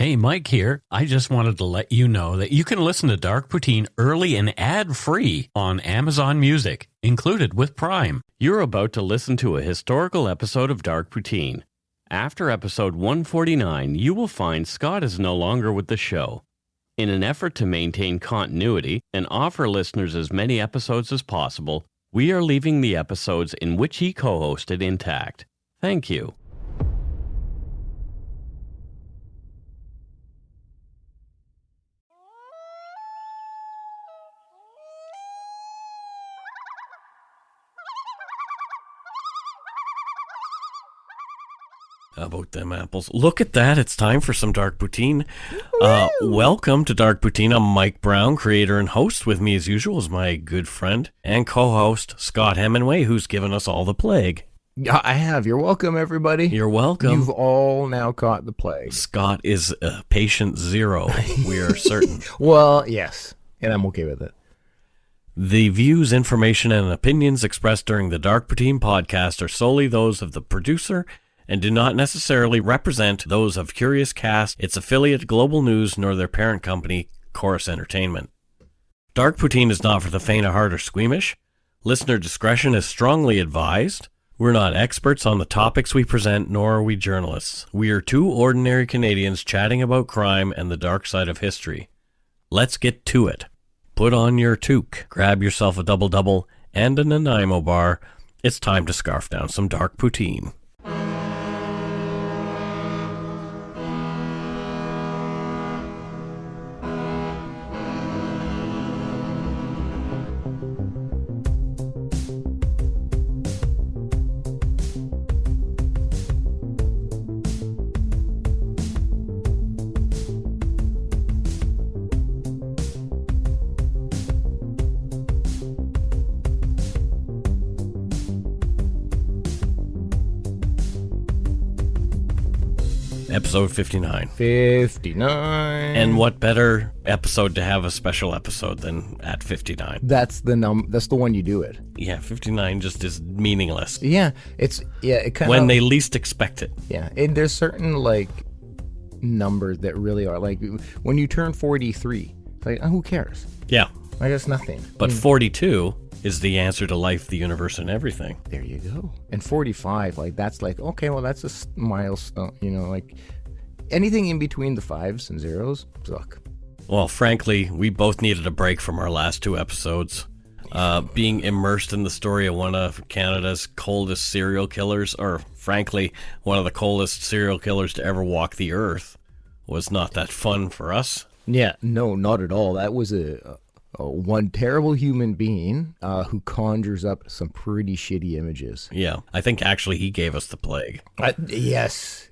Hey, Mike here. I just wanted to let you know that you can listen to Dark Poutine early and ad-free on Amazon Music, included with Prime. You're about to listen to a historical episode of Dark Poutine. After episode 149, you will find Scott is no longer with the show. In an effort to maintain continuity and offer listeners as many episodes as possible, we are leaving the episodes in which he co-hosted intact. Thank you. How about them apples? Look at that. It's time for some Dark Poutine. Welcome to Dark Poutine. I'm Mike Brown, creator and host. With me, as usual, is my good friend and co-host, Scott Hemingway, who's given us all the plague. I have. You're welcome, everybody. You're welcome. You've all now caught the plague. Scott is patient zero, we are certain. Well, yes, and I'm okay with it. The views, information, and opinions expressed during the Dark Poutine podcast are solely those of the producer and do not necessarily represent those of Curious Cast, its affiliate Global News, nor their parent company, Chorus Entertainment. Dark Poutine is not for the faint of heart or squeamish. Listener discretion is strongly advised. We're not experts on the topics we present, nor are we journalists. We are two ordinary Canadians chatting about crime and the dark side of history. Let's get to it. Put on your toque, grab yourself a double-double and a Nanaimo bar. It's time to scarf down some Dark Poutine. Episode 59. 59. And what better episode to have a special episode than at 59? That's the one you do it. Yeah, 59 just is meaningless. Yeah, it kind of when they least expect it. Yeah, and there's certain like numbers that really are like when you turn 43. It's like, who cares? Yeah. I guess nothing. But 42 is the answer to life, the universe, and everything. There you go. And 45, like that's like, okay, well that's a milestone, like anything in between the fives and zeros, suck. Well, frankly, we both needed a break from our last two episodes. Being immersed in the story of one of Canada's coldest serial killers, or frankly, one of the coldest serial killers to ever walk the earth, was not that fun for us. Yeah, no, not at all. That was a one terrible human being who conjures up some pretty shitty images. Yeah, I think actually he gave us the plague. Yes.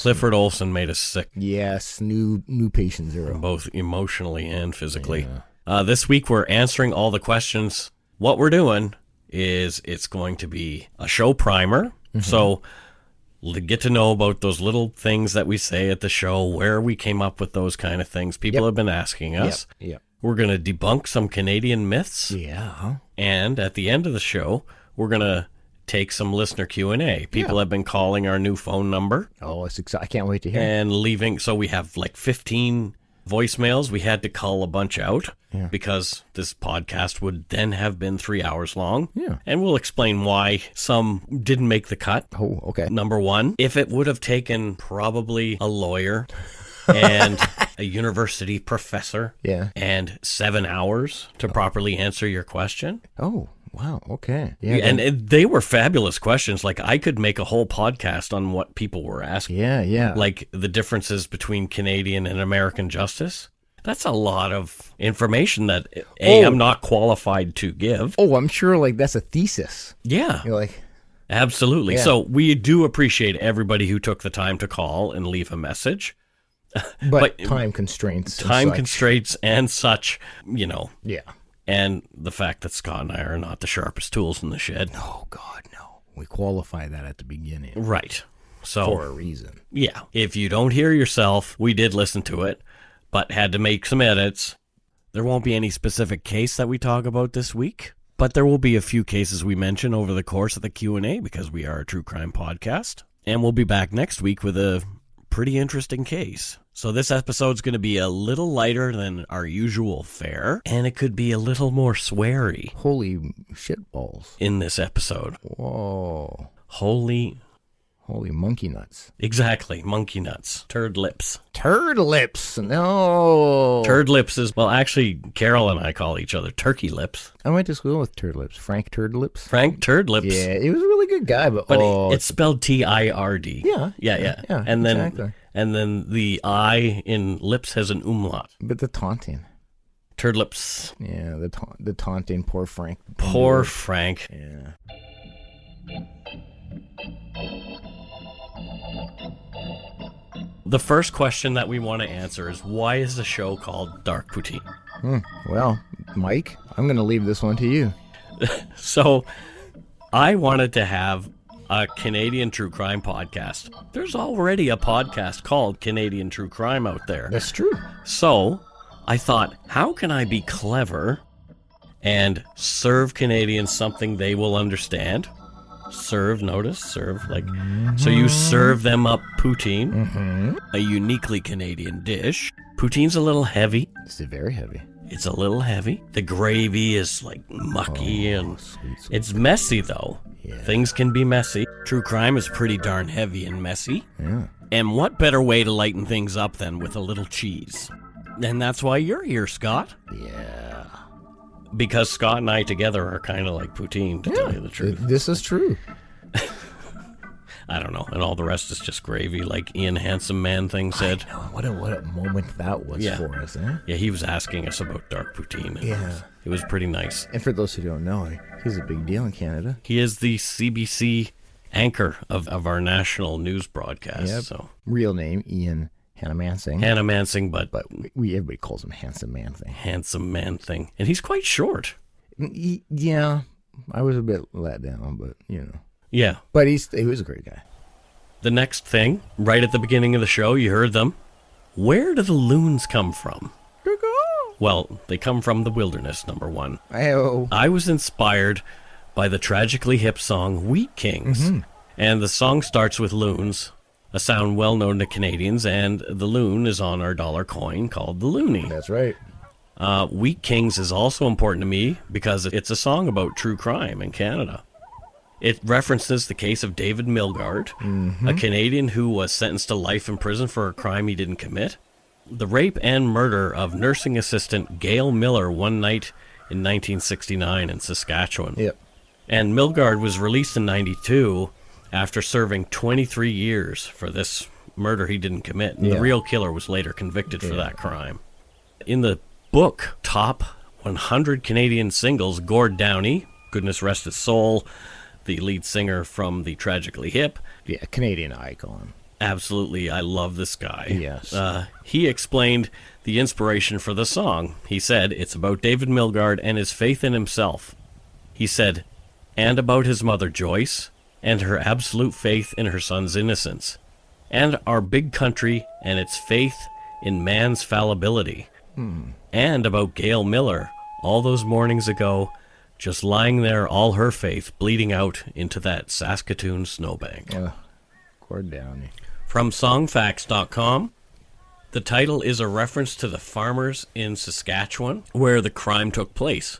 Clifford Olson made us sick. Yes, new patient zero. Both emotionally and physically. Yeah. This week we're answering all the questions. What we're doing is it's going to be a show primer. Mm-hmm. So get to know about those little things that we say at the show, where we came up with those kind of things. People have been asking us. Yep. We're going to debunk some Canadian myths. Yeah. And at the end of the show, we're going to take some listener Q&A. People have been calling our new phone number. Oh, it's exciting. I can't wait to hear. And leaving. So we have like 15 voicemails. We had to cull a bunch out because this podcast would then have been 3 hours long. Yeah. And we'll explain why some didn't make the cut. Oh, okay. Number one, if it would have taken probably a lawyer and a university professor and 7 hours to properly answer your question. Oh, wow. Okay. Yeah. And they were fabulous questions. Like I could make a whole podcast on what people were asking. Yeah. Like the differences between Canadian and American justice. That's a lot of information that I'm not qualified to give. Oh, I'm sure like that's a thesis. Yeah. You're like, absolutely. Yeah. So we do appreciate everybody who took the time to call and leave a message. But time constraints. And such, Yeah. And the fact that Scott and I are not the sharpest tools in the shed. Oh, God, no. We qualify that at the beginning. Right. So for a reason. Yeah. If you don't hear yourself, we did listen to it, but had to make some edits. There won't be any specific case that we talk about this week, but there will be a few cases we mention over the course of the Q&A because we are a true crime podcast. And we'll be back next week with a pretty interesting case. So this episode's going to be a little lighter than our usual fare, and it could be a little more sweary Holy shitballs. in this episode. Whoa. Holy monkey nuts. Exactly, monkey nuts. Turd lips. Turd lips. No. Turd lips is, well, actually, Carol and I call each other turkey lips. I went to school with Turd Lips. Frank Turd Lips. Frank Turd lips. Yeah, he was a really good guy, but It's spelled Tird. Yeah. And then, exactly. and then the I in lips has an umlaut. But the taunting. Turd lips. Yeah, the taunting. Poor Frank. Poor Frank. Yeah. The first question that we want to answer is, why is the show called Dark Poutine? Well, Mike, I'm going to leave this one to you. So, I wanted to have a Canadian true crime podcast. There's already a podcast called Canadian True Crime out there. That's true. So, I thought, how can I be clever and serve Canadians something they will understand? Serve, like, so you serve them up poutine, a uniquely Canadian dish. Poutine's a little heavy. It's very heavy. It's a little heavy. The gravy is like mucky and Sweet. it's messy though. Yeah. Things can be messy. True crime is pretty darn heavy and messy. Yeah. And what better way to lighten things up than with a little cheese? And that's why you're here, Scott. Yeah. Because Scott and I together are kind of like poutine, to tell you the truth. This is true. I don't know. And all the rest is just gravy, like Ian Handsome Man thing said. I know. What a moment that was Yeah. for us, eh? Yeah, he was asking us about dark poutine. And Yeah. It was pretty nice. And for those who don't know, he's a big deal in Canada. He is the CBC anchor of our national news broadcast. Yep. So Real name, Ian Hannah-Mansing. Hannah Mansing, but But everybody calls him Handsome Man thing. Handsome Man thing. And he's quite short. Yeah. I was a bit let down, but, Yeah. But he was a great guy. The next thing, right at the beginning of the show, you heard them. Where do the loons come from? Well, they come from the wilderness, number one. I was inspired by the tragically hip song Wheat Kings. And the song starts with loons, a sound well known to Canadians, and the loon is on our dollar coin called the loonie. That's right. Wheat Kings is also important to me because it's a song about true crime in Canada. It references the case of David Milgaard, a Canadian who was sentenced to life in prison for a crime he didn't commit. The rape and murder of nursing assistant Gail Miller one night in 1969 in Saskatchewan. Yep. And Milgaard was released in 92 after serving 23 years for this murder he didn't commit. And the real killer was later convicted for that crime. In the book Top 100 Canadian Singles, Gord Downey, goodness rest his soul, the lead singer from the Tragically Hip. Yeah, Canadian icon. Absolutely, I love this guy. Yes. He explained the inspiration for the song. He said, it's about David Milgaard and his faith in himself. He said, and about his mother Joyce, and her absolute faith in her son's innocence, and our big country and its faith in man's fallibility, and about Gail Miller, all those mornings ago, just lying there, all her faith bleeding out into that Saskatoon snowbank. Yeah. Gord Downey. From songfacts.com, the title is a reference to the farmers in Saskatchewan where the crime took place.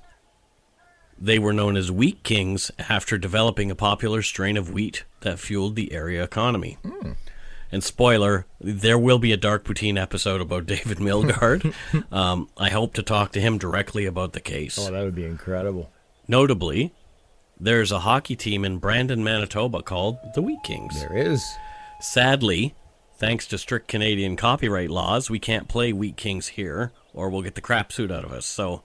They were known as Wheat Kings after developing a popular strain of wheat that fueled the area economy. And spoiler, there will be a Dark Poutine episode about David Milgaard. I hope to talk to him directly about the case. Oh, that would be incredible. Notably, there's a hockey team in Brandon, Manitoba called the Wheat Kings. There is. Sadly, thanks to strict Canadian copyright laws, we can't play Wheat Kings here, or we'll get the crap suit out of us. So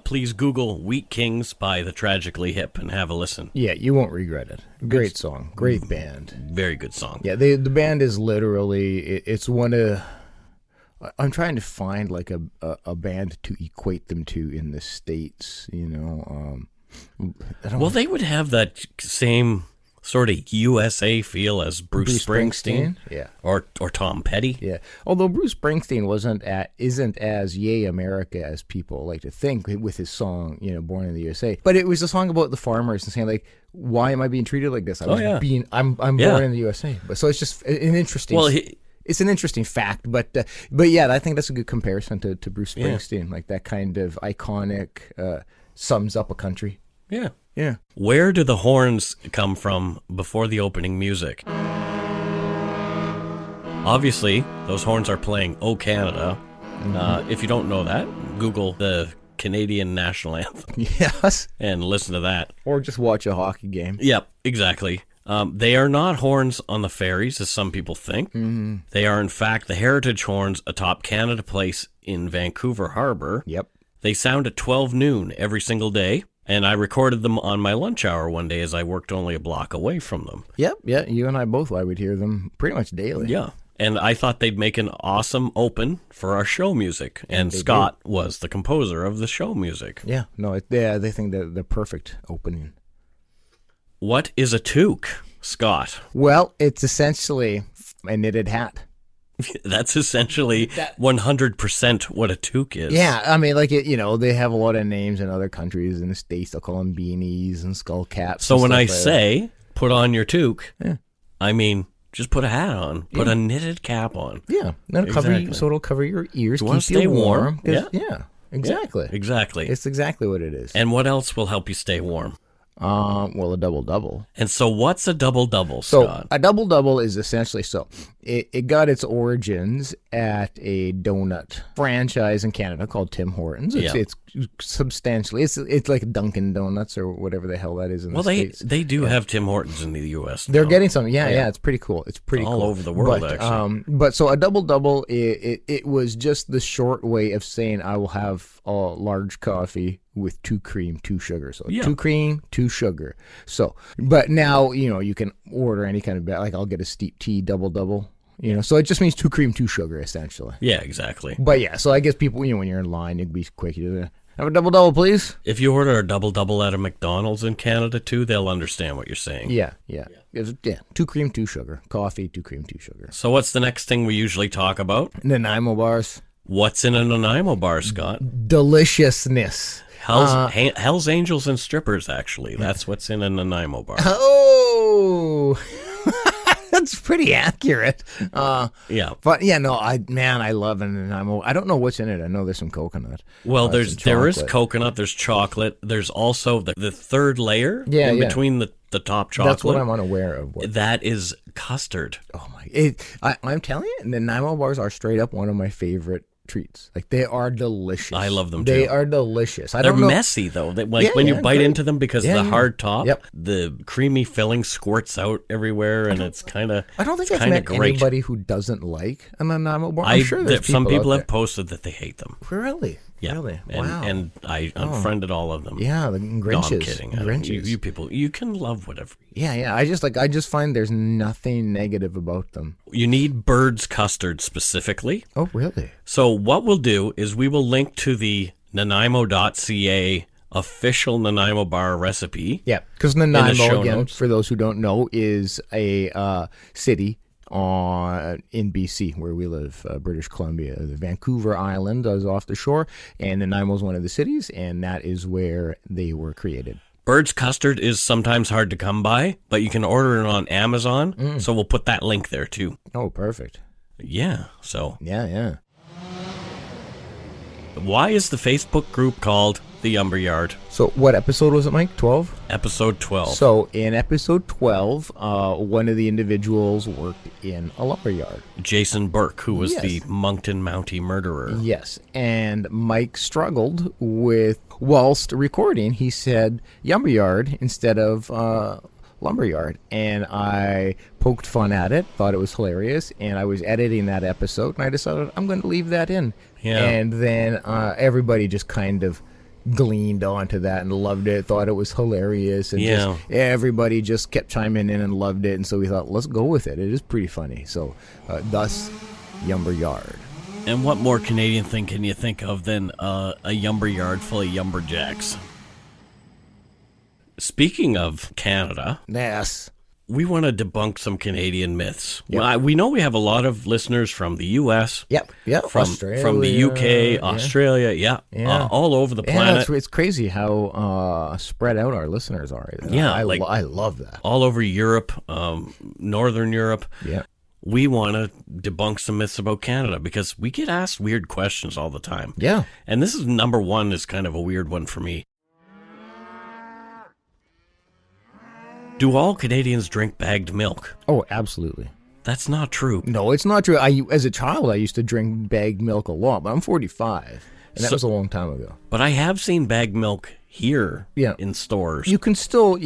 please Google Wheat Kings by the Tragically Hip and have a listen. Yeah, you won't regret it. Great song. Great band. Very good song. Yeah, the band is literally, it's one of, I'm trying to find like a band to equate them to in the States, Well, they would have that same sort of USA feel as Bruce Springsteen. Yeah. Or Tom Petty. Yeah. Although Bruce Springsteen isn't as yay America as people like to think with his song, Born in the USA. But it was a song about the farmers and saying like, why am I being treated like this? I'm born in the USA. But so it's just an interesting. Well, it's an interesting fact, but yeah, I think that's a good comparison to Bruce Springsteen. Like that kind of iconic sums up a country. Yeah. Yeah. Where do the horns come from before the opening music? Obviously, those horns are playing "O Canada." If you don't know that, Google the Canadian national anthem. Yes. And listen to that. Or just watch a hockey game. Yep, exactly. They are not horns on the ferries, as some people think. Mm-hmm. They are, in fact, the heritage horns atop Canada Place in Vancouver Harbor. Yep. They sound at 12 noon every single day, and I recorded them on my lunch hour one day as I worked only a block away from them. Yep, yeah, you and I both, I would hear them pretty much daily. Yeah. And I thought they'd make an awesome open for our show music. And Scott was the composer of the show music. Yeah, no, they think they're perfect opening. What is a toque, Scott? Well, it's essentially a knitted hat. That's essentially 100% what a toque is. Yeah, I mean, like, they have a lot of names in other countries. In the States, they'll call them beanies and skull caps. So when I say, put on your toque, I mean... just put a hat on. Put a knitted cap on. Yeah. That'll cover you, so it'll cover your ears. You want to stay warm. Yeah, exactly. Yeah, exactly. It's exactly what it is. And what else will help you stay warm? Well, a double-double. And so what's a double-double, Scott? So a double-double is essentially it got its origins at a donut franchise in Canada called Tim Hortons. It's substantially, it's like Dunkin' Donuts or whatever the hell that is in the States. They do have Tim Hortons in the U.S. They're getting some. Yeah, it's pretty cool. It's pretty all cool. over the world, actually. But so a double-double, it was just the short way of saying I will have a large coffee with 2 cream, 2 sugar. So 2 cream, 2 sugar. So, but now, you can order any kind of, like I'll get a steep tea double-double. So it just means 2 cream, 2 sugar, essentially. Yeah, exactly. But yeah, so I guess people, when you're in line, you'd be quick. You have a double-double, please? If you order a double-double at a McDonald's in Canada, too, they'll understand what you're saying. Yeah. 2 cream, 2 sugar. Coffee, 2 cream, 2 sugar. So what's the next thing we usually talk about? Nanaimo bars. What's in a Nanaimo bar, Scott? Deliciousness. Hell's Angels and strippers, actually. That's what's in a Nanaimo bar. Oh... That's pretty accurate. Yeah. But yeah, no, I love it. And I don't know what's in it. I know there's some coconut. Well, there is coconut, there's chocolate, there's also the third layer in between the top chocolate. That's what I'm unaware of. That is custard. Oh my! I'm telling you, the Nanaimo bars are straight up one of my favorite treats. Like, they are delicious. I love them too. They are delicious. They're messy though. When you bite into them, because of the hard top, the creamy filling squirts out everywhere, and it's kind of. I don't think I've met anybody who doesn't like a Nanaimo bar. I'm sure there's some people have posted that they hate them. Really? Yeah. Really? Wow. And I unfriended all of them. Yeah, the Grinches. No, I'm kidding. Grinches. You people, you can love whatever. Yeah. I just find there's nothing negative about them. You need bird's custard specifically. Oh, really? So what we'll do is we will link to the Nanaimo.ca official Nanaimo bar recipe. Yeah, because Nanaimo, again, for those who don't know, is a city in BC, where we live, British Columbia. The Vancouver Island is off the shore, and Nanaimo is one of the cities, and that is where they were created. Bird's custard is sometimes hard to come by, but you can order it on Amazon, so we'll put that link there too. Oh, perfect. Yeah, so. Yeah. Why is the Facebook group called The Lumber Yard? So what episode was it, Mike? 12? Episode 12. So in episode 12, one of the individuals worked in a lumber yard. Jason Burke, who was the Moncton Mountie murderer. Yes, and Mike struggled with, whilst recording, he said lumber yard instead of lumberyard, and I poked fun at it, thought it was hilarious, and I was editing that episode, and I decided I'm going to leave that in. Yeah. And then everybody just kind of gleaned onto that and loved it, thought it was hilarious, and just everybody just kept chiming in and loved it, and so we thought, let's go with it. It is pretty funny. So thus Lumber Yard. And what more Canadian thing can you think of than a lumber yard full of lumberjacks? Speaking of Canada, yes, we want to debunk some Canadian myths. Yep. We know we have a lot of listeners from the U.S. Yep. From the U.K., Australia, all over the planet. It's crazy how spread out our listeners are. Yeah, I love that. All over Europe, Northern Europe. Yeah. we want to debunk some myths about Canada because we get asked weird questions all the time. Yeah. And this is number one is kind of a weird one for me. Do all Canadians drink bagged milk? Oh, absolutely. That's not true. No, it's not true. As a child, I used to drink bagged milk a lot, but I'm 45, and that was a long time ago. But I have seen bagged milk here in stores. You can still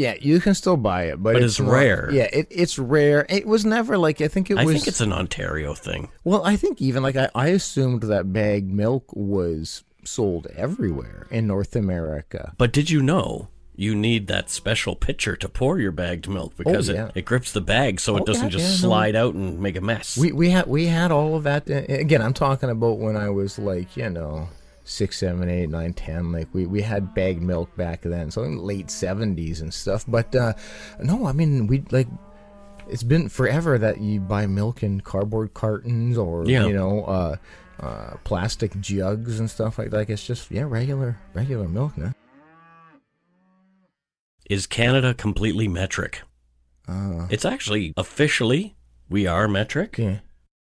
buy it, but it's rare. Yeah, it's rare. It was never like, I think it's an Ontario thing. Well, I think even like I assumed that bagged milk was sold everywhere in North America. But did you know you need that special pitcher to pour your bagged milk because it grips the bag so it doesn't just slide out and make a mess? We had all of that. Again, I'm talking about when I was like, 6, 7, 8, 9, 10. Like we had bagged milk back then, so in the late 70s and stuff. But no, I mean, it's been forever that you buy milk in cardboard cartons or plastic jugs and stuff like that. It's just regular milk now. Is Canada completely metric? It's actually officially we are metric. Yeah.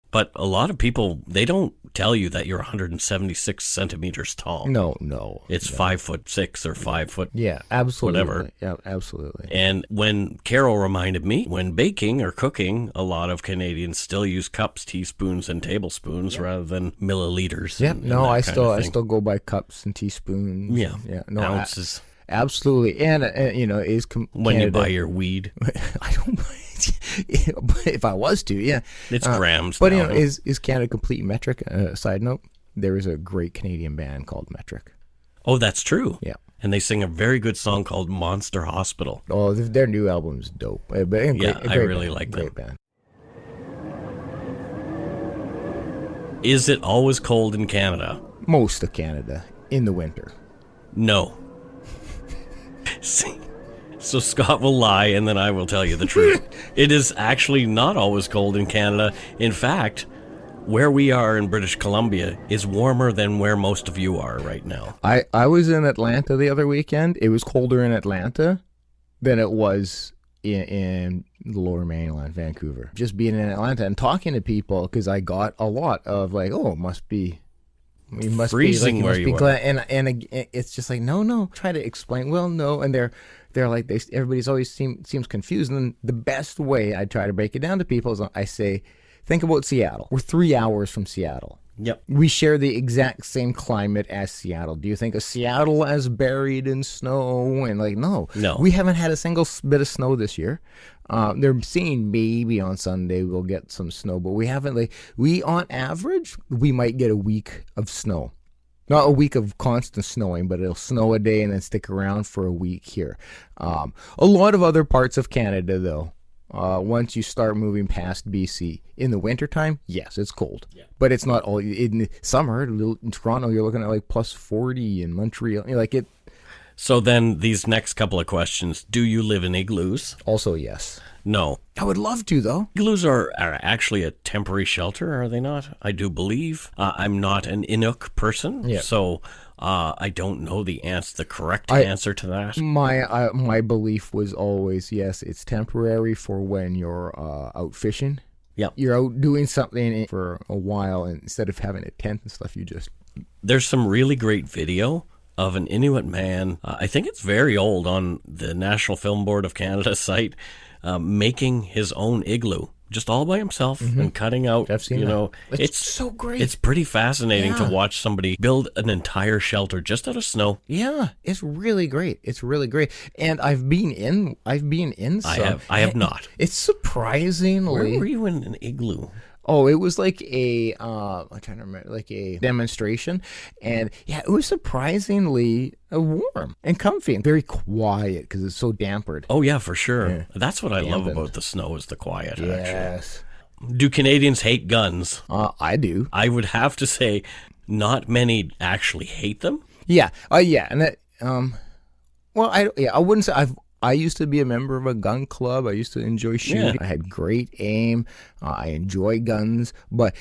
But a lot of people, they don't tell you that you're 176 centimeters tall. No. It's 5'6" or 5 foot. Yeah, absolutely. Whatever. Yeah, absolutely. And when Carol reminded me, when baking or cooking, a lot of Canadians still use cups, teaspoons, and tablespoons rather than milliliters. Yep. No, I still go by cups and teaspoons. Yeah. No, ounces. Absolutely, and is when you buy your weed. I don't. But if I was to, yeah, it's grams. But now. Is Canada complete metric? Side note: there is a great Canadian band called Metric. Oh, that's true. Yeah, and they sing a very good song called Monster Hospital. Oh, their new album's dope. But I really like them. Great band. Is it always cold in Canada? Most of Canada in the winter. No. See, so Scott will lie, and then I will tell you the truth. It is actually not always cold in Canada. In fact, where we are in British Columbia is warmer than where most of you are right now. I was in Atlanta the other weekend. It was colder in Atlanta than it was in the Lower Mainland, Vancouver. Just being in Atlanta and talking to people, because I got a lot of like, oh, it must be... You must freezing be, like, where you are. And it's just like, no. Try to explain. Well, no. And they're like, everybody's always seems confused. And the best way I try to break it down to people is I say, think about Seattle. We're 3 hours from Seattle. Yep. We share the exact same climate as Seattle. Do you think of Seattle as buried in snow? And like, no. We haven't had a single bit of snow this year. They're saying maybe on Sunday we'll get some snow, but we haven't. We on average, we might get a week of snow. Not a week of constant snowing, but it'll snow a day and then stick around for a week here. A lot of other parts of Canada, though, once you start moving past BC, in the wintertime, yes, it's cold. Yeah. But it's not all. In the summer, in Toronto, you're looking at like plus 40 in Montreal. So then these next couple of questions. Do you live in igloos? Also, yes. No. I would love to, though. Igloos are actually a temporary shelter, are they not? I do believe. I'm not an Inuk person, so I don't know the correct answer to that. My belief was always, yes, it's temporary for when you're out fishing. Yep. You're out doing something for a while, and instead of having a tent and stuff, you just... There's some really great video of an Inuit man, I think it's very old, on the National Film Board of Canada site, making his own igloo, just all by himself, and cutting out, I've seen that. It's so great. It's pretty fascinating to watch somebody build an entire shelter just out of snow. Yeah, it's really great. It's really great. And I've been in some. I have not. It's surprisingly... Where were you in an igloo? Oh, it was like I'm trying to remember, like a demonstration. And yeah, it was surprisingly warm and comfy and very quiet because it's so dampered. Oh, yeah, for sure. Yeah. That's what I love about the snow is the quiet, yes. actually. Do Canadians hate guns? I do. I would have to say not many actually hate them. Yeah. Yeah. And that, well, I wouldn't say I used to be a member of a gun club. I used to enjoy shooting. I had great aim. I enjoy guns. But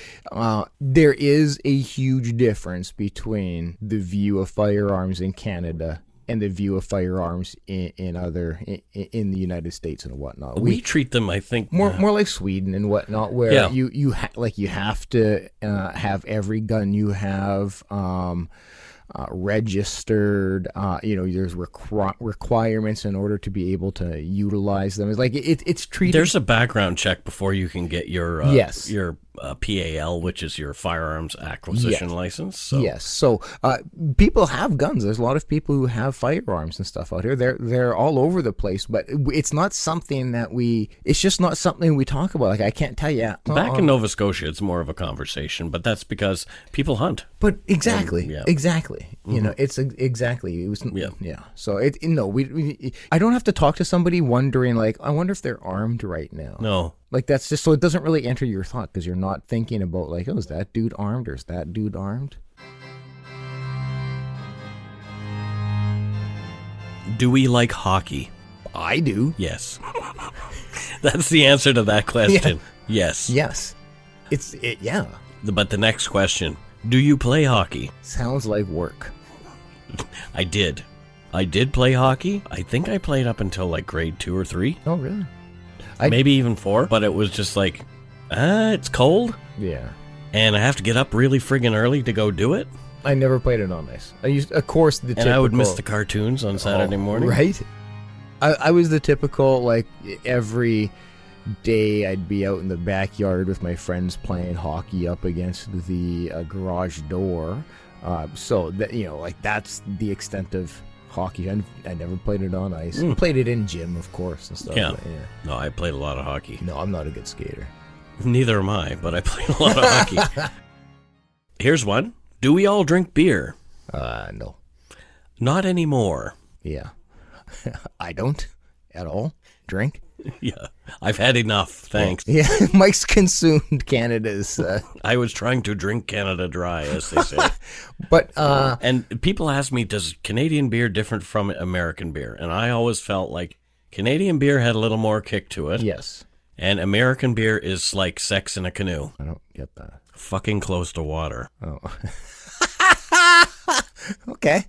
there is a huge difference between the view of firearms in Canada and the view of firearms in the United States and whatnot. We treat them, I think, more like Sweden and whatnot, where you have to have every gun you have registered. There's requirements in order to be able to utilize them. It's like it's treated. There's a background check before you can get your PAL, which is your firearms acquisition license. So. Yes, so people have guns. There's a lot of people who have firearms and stuff out here. They're all over the place, but it's not something that it's just not something we talk about. Like, I can't tell you. Back in Nova Scotia, it's more of a conversation, but that's because people hunt. But exactly. Mm-hmm. It's exactly. It was So I don't have to talk to somebody wondering, like, I wonder if they're armed right now. No. Like, that's just so it doesn't really enter your thought because you're not thinking about, like, oh, is that dude armed or is that dude armed? Do we like hockey? I do. Yes. That's the answer to that question. Yeah. Yes. Yes. Yeah. But the next question, do you play hockey? Sounds like work. I did play hockey. I think I played up until like grade 2 or 3. Oh, really? Maybe even 4, but it was just like, it's cold. Yeah. And I have to get up really friggin' early to go do it. I never played it on ice. I used, of course, the typical... And I would miss the cartoons on Saturday morning. Right? I was the typical, like, every day I'd be out in the backyard with my friends playing hockey up against the garage door. So, that that's the extent of hockey. I never played it on ice. Played it in gym, of course, and stuff. Yeah. No, I played a lot of hockey. No, I'm not a good skater. Neither am I, but I played a lot of hockey. Here's one. Do we all drink beer? No. Not anymore. Yeah. I don't at all drink. Yeah. I've had enough, thanks. Yeah, Mike's consumed Canada's... I was trying to drink Canada dry, as they say. But... And people ask me, does Canadian beer different from American beer? And I always felt like Canadian beer had a little more kick to it. Yes. And American beer is like sex in a canoe. I don't get that. Fucking close to water. Oh. Okay.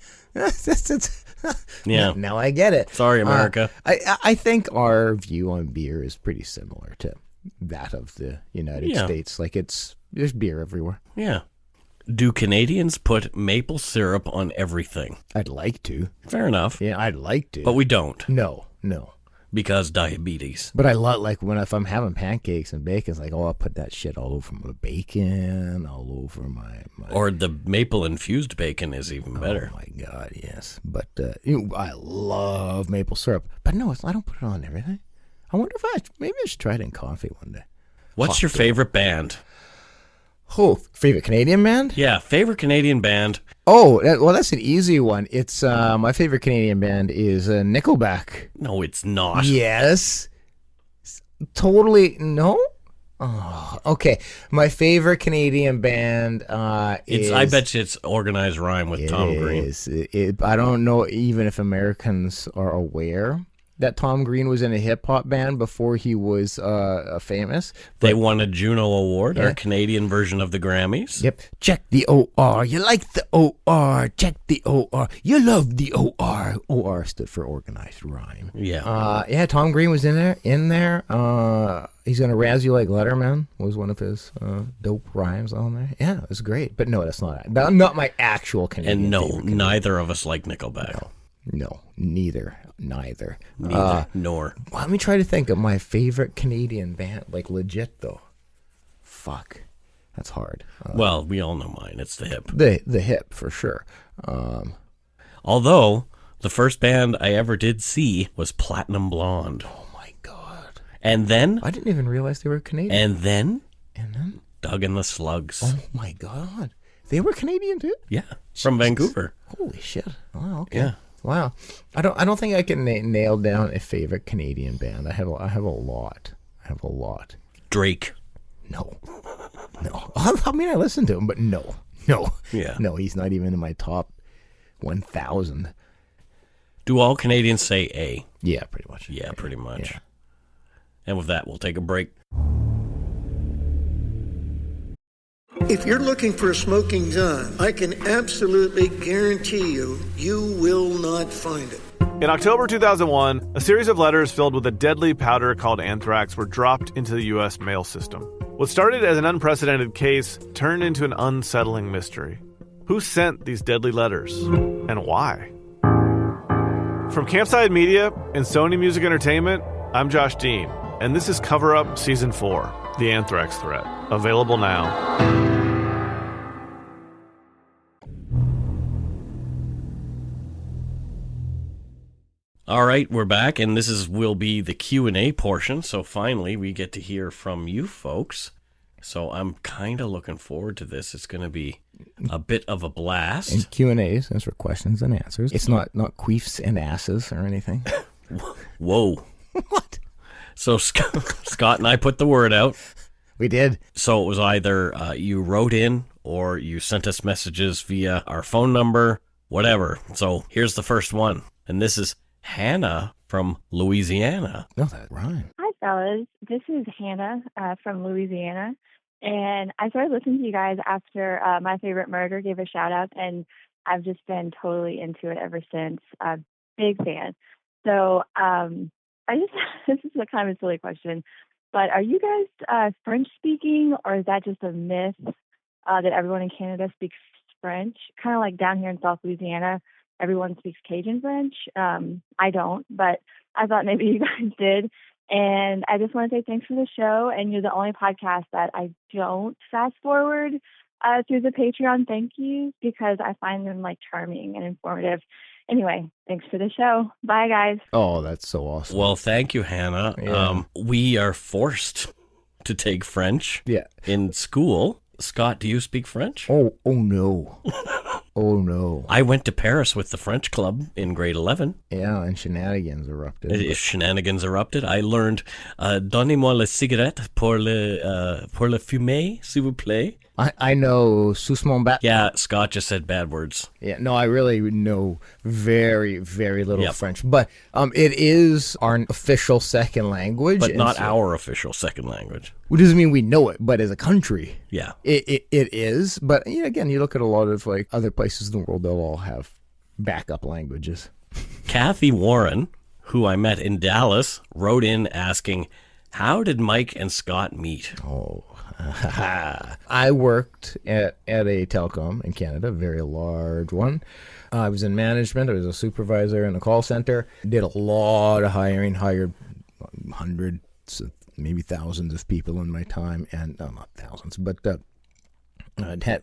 Yeah. Now I get it. Sorry, America. I think our view on beer is pretty similar to that of the United States. Like, there's beer everywhere. Yeah. Do Canadians put maple syrup on everything? I'd like to. Fair enough. Yeah, I'd like to. But we don't. No. Because diabetes. But I love, like, if I'm having pancakes and bacon, it's like, I'll put that shit all over my bacon, all over my... Or the maple-infused bacon is even better. Oh, my God, yes. But I love maple syrup. But no, I don't put it on everything. I wonder if maybe I should try it in coffee one day. What's your favorite band? Oh, favorite Canadian band? Yeah, favorite Canadian band. Oh, that's an easy one. It's my favorite Canadian band is Nickelback. No, it's not. Yes. Totally. No? Oh, okay. My favorite Canadian band is... I bet you it's Organized Rhyme with Tom Green. I don't know even if Americans are aware that Tom Green was in a hip-hop band before he was famous. They won a Juno Award, our Canadian version of the Grammys. Yep. Check the O-R. You like the O-R. Check the O-R. You love the O-R. O-R stood for Organized Rhyme. Yeah. Tom Green was in there. He's Gonna Razz You Like Letterman was one of his dope rhymes on there. Yeah, it was great. But no, that's not my actual Canadian. And no, neither of us like Nickelback. No, neither. Nor. Let me try to think of my favorite Canadian band, like legit though. Fuck, that's hard. Well, we all know mine. It's the Hip. The Hip for sure. Although the first band I ever did see was Platinum Blonde. Oh my God! And then I didn't even realize they were Canadian. And then Doug and the Slugs. Oh my God! They were Canadian too? Yeah, from Vancouver. Holy shit! Oh, okay. Yeah. Wow, I don't think I can nail down a favorite Canadian band. I have a lot. Drake. No. I mean, I listen to him, but no. Yeah. No, he's not even in my top 1,000. Do all Canadians say A? Yeah, pretty much. Yeah, pretty much. Yeah. And with that, we'll take a break. If you're looking for a smoking gun, I can absolutely guarantee you, you will not find it. In October 2001, a series of letters filled with a deadly powder called anthrax were dropped into the U.S. mail system. What started as an unprecedented case turned into an unsettling mystery. Who sent these deadly letters, and why? From Campside Media and Sony Music Entertainment, I'm Josh Dean, and this is Cover Up Season 4, The Anthrax Threat, available now. All right, we're back, and will be the Q&A portion, so finally we get to hear from you folks. So I'm kind of looking forward to this. It's going to be a bit of a blast. And Q&As, that's for questions and answers. It's not queefs and asses or anything. Whoa. What? So Scott and I put the word out. We did. So it was either you wrote in or you sent us messages via our phone number, whatever. So here's the first one, and this is Hannah from Louisiana. No, that rhyme. Hi, fellas. This is Hannah from Louisiana. And I started listening to you guys after My Favorite Murder gave a shout out, and I've just been totally into it ever since. Big fan. So this is a kind of a silly question, but are you guys French speaking, or is that just a myth that everyone in Canada speaks French? Kind of like down here in South Louisiana, everyone speaks Cajun French. I don't, but I thought maybe you guys did. And I just want to say thanks for the show. And you're the only podcast that I don't fast forward through the Patreon thank yous, because I find them like charming and informative. Anyway, thanks for the show. Bye, guys. Oh, that's so awesome. Well, thank you, Hannah. Yeah. We are forced to take French in school. Scott, do you speak French? Oh no. Oh, no. I went to Paris with the French club in grade 11. Yeah, and shenanigans erupted. Shenanigans erupted. I learned, donnez-moi la cigarette pour le fumer, s'il vous plaît. I know sous mon bat. Yeah, Scott just said bad words. Yeah, no, I really know very, very little French. But it is our official second language. But not our official second language. Which doesn't mean we know it, but as a country, yeah, it is. But again, you look at a lot of like other places in the world, they'll all have backup languages. Kathy Warren, who I met in Dallas, wrote in asking, how did Mike and Scott meet? Oh, I worked at a telecom in Canada, a very large one. I was in management. I was a supervisor in a call center. Did a lot of hiring, hired hundreds, maybe thousands of people in my time, and not thousands, but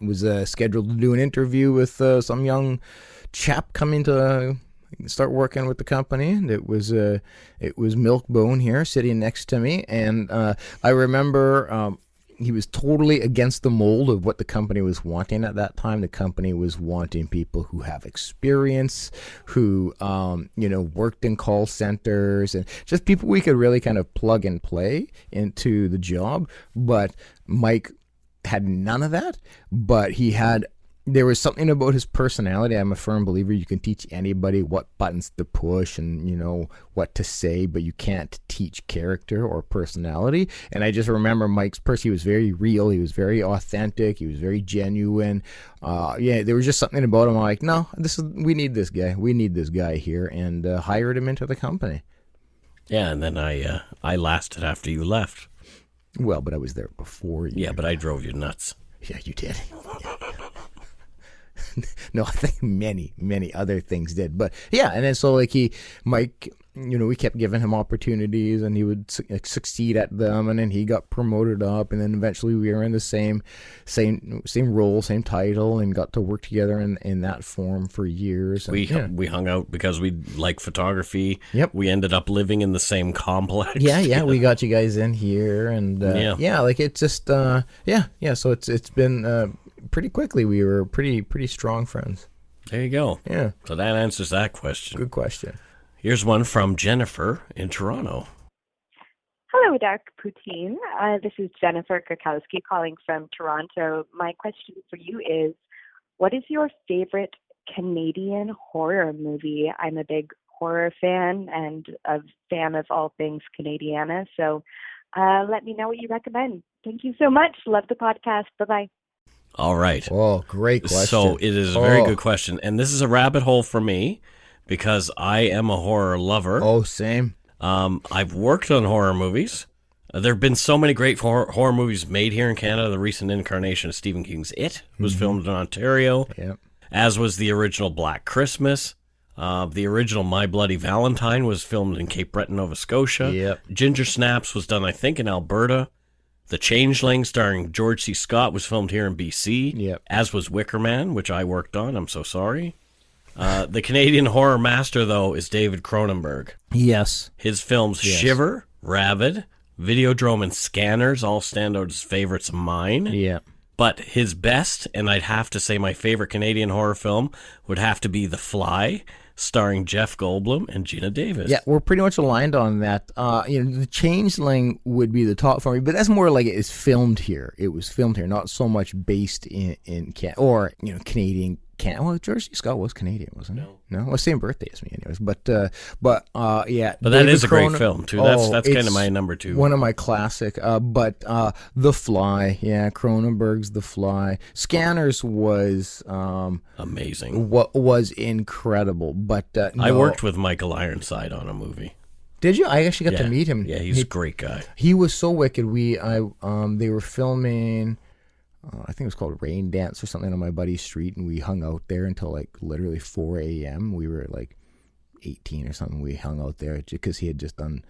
was scheduled to do an interview with some young chap coming to start working with the company. And it was Milkbone here sitting next to me, and I remember he was totally against the mold of what the company was wanting at that time. The company was wanting people who have experience, who worked in call centers, and just people we could really kind of plug and play into the job. But Mike had none of that, but there was something about his personality. I'm a firm believer you can teach anybody what buttons to push and, what to say, but you can't teach character or personality. And I just remember Mike's person. He was very real. He was very authentic. He was very genuine. There was just something about him. I'm like, no, we need this guy. We need this guy here, and hired him into the company. Yeah, and then I lasted after you left. Well, but I was there before you. Yeah, but I drove you nuts. Yeah, you did. No, I think many, many other things did. But yeah, and then so Mike, we kept giving him opportunities, and he would succeed at them, and then he got promoted up, and then eventually we were in the same role, same title, and got to work together in that form for years. And, we hung out because we like photography. Yep. We ended up living in the same complex. Yeah, we got you guys in here, and it's just So it's been pretty quickly. We were pretty strong friends. There you go. Yeah. So that answers that question. Good question. Here's one from Jennifer in Toronto. Hello, Dark Poutine. This is Jennifer Krakowski calling from Toronto. My question for you is, what is your favorite Canadian horror movie? I'm a big horror fan and a fan of all things Canadiana, so let me know what you recommend. Thank you so much. Love the podcast. Bye-bye. All right. Oh, great question. So it is a very good question. And this is a rabbit hole for me because I am a horror lover. Oh, same. I've worked on horror movies. There have been so many great horror movies made here in Canada. The recent incarnation of Stephen King's It was filmed in Ontario, as was the original Black Christmas. The original My Bloody Valentine was filmed in Cape Breton, Nova Scotia. Ginger Snaps was done, I think, in Alberta. The Changeling, starring George C. Scott, was filmed here in BC, as was Wicker Man, which I worked on. I'm so sorry. The Canadian horror master, though, is David Cronenberg. Yes. His films Shiver, Rabid, Videodrome, and Scanners all stand out as favorites of mine. Yeah. But his best, and I'd have to say my favorite Canadian horror film, would have to be The Fly, starring Jeff Goldblum and Gina Davis. Yeah, we're pretty much aligned on that. The Changeling would be the top for me, but that's more like it's filmed here. It was filmed here, not so much based in Canada or Canadian. Well, George C. Scott was Canadian, wasn't he? No, well, same birthday as me, anyways. But yeah. But that is a great film too. That's kind of my number two. One of my classic. But The Fly, Cronenberg's The Fly. Scanners was amazing. What was incredible. But I worked with Michael Ironside on a movie. Did you? I actually got to meet him. Yeah, he's a great guy. He was so wicked. They were filming. I think it was called Rain Dance or something on my buddy's street, and we hung out there until like literally 4 a.m. We were like 18 or something. We hung out there because he had just done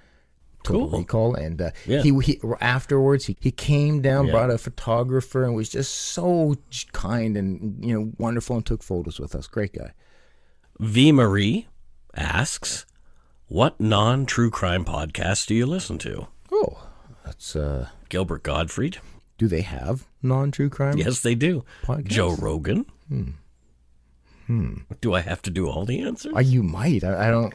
Total Recall, and he afterwards he came down, brought a photographer, and was just so kind and wonderful, and took photos with us. Great guy. V. Marie asks, "What non-true crime podcast do you listen to?" Oh, that's Gilbert Gottfried. Do they have non-true crime? Yes, they do. Podcasts? Joe Rogan. Do I have to do all the answers? You might. I don't.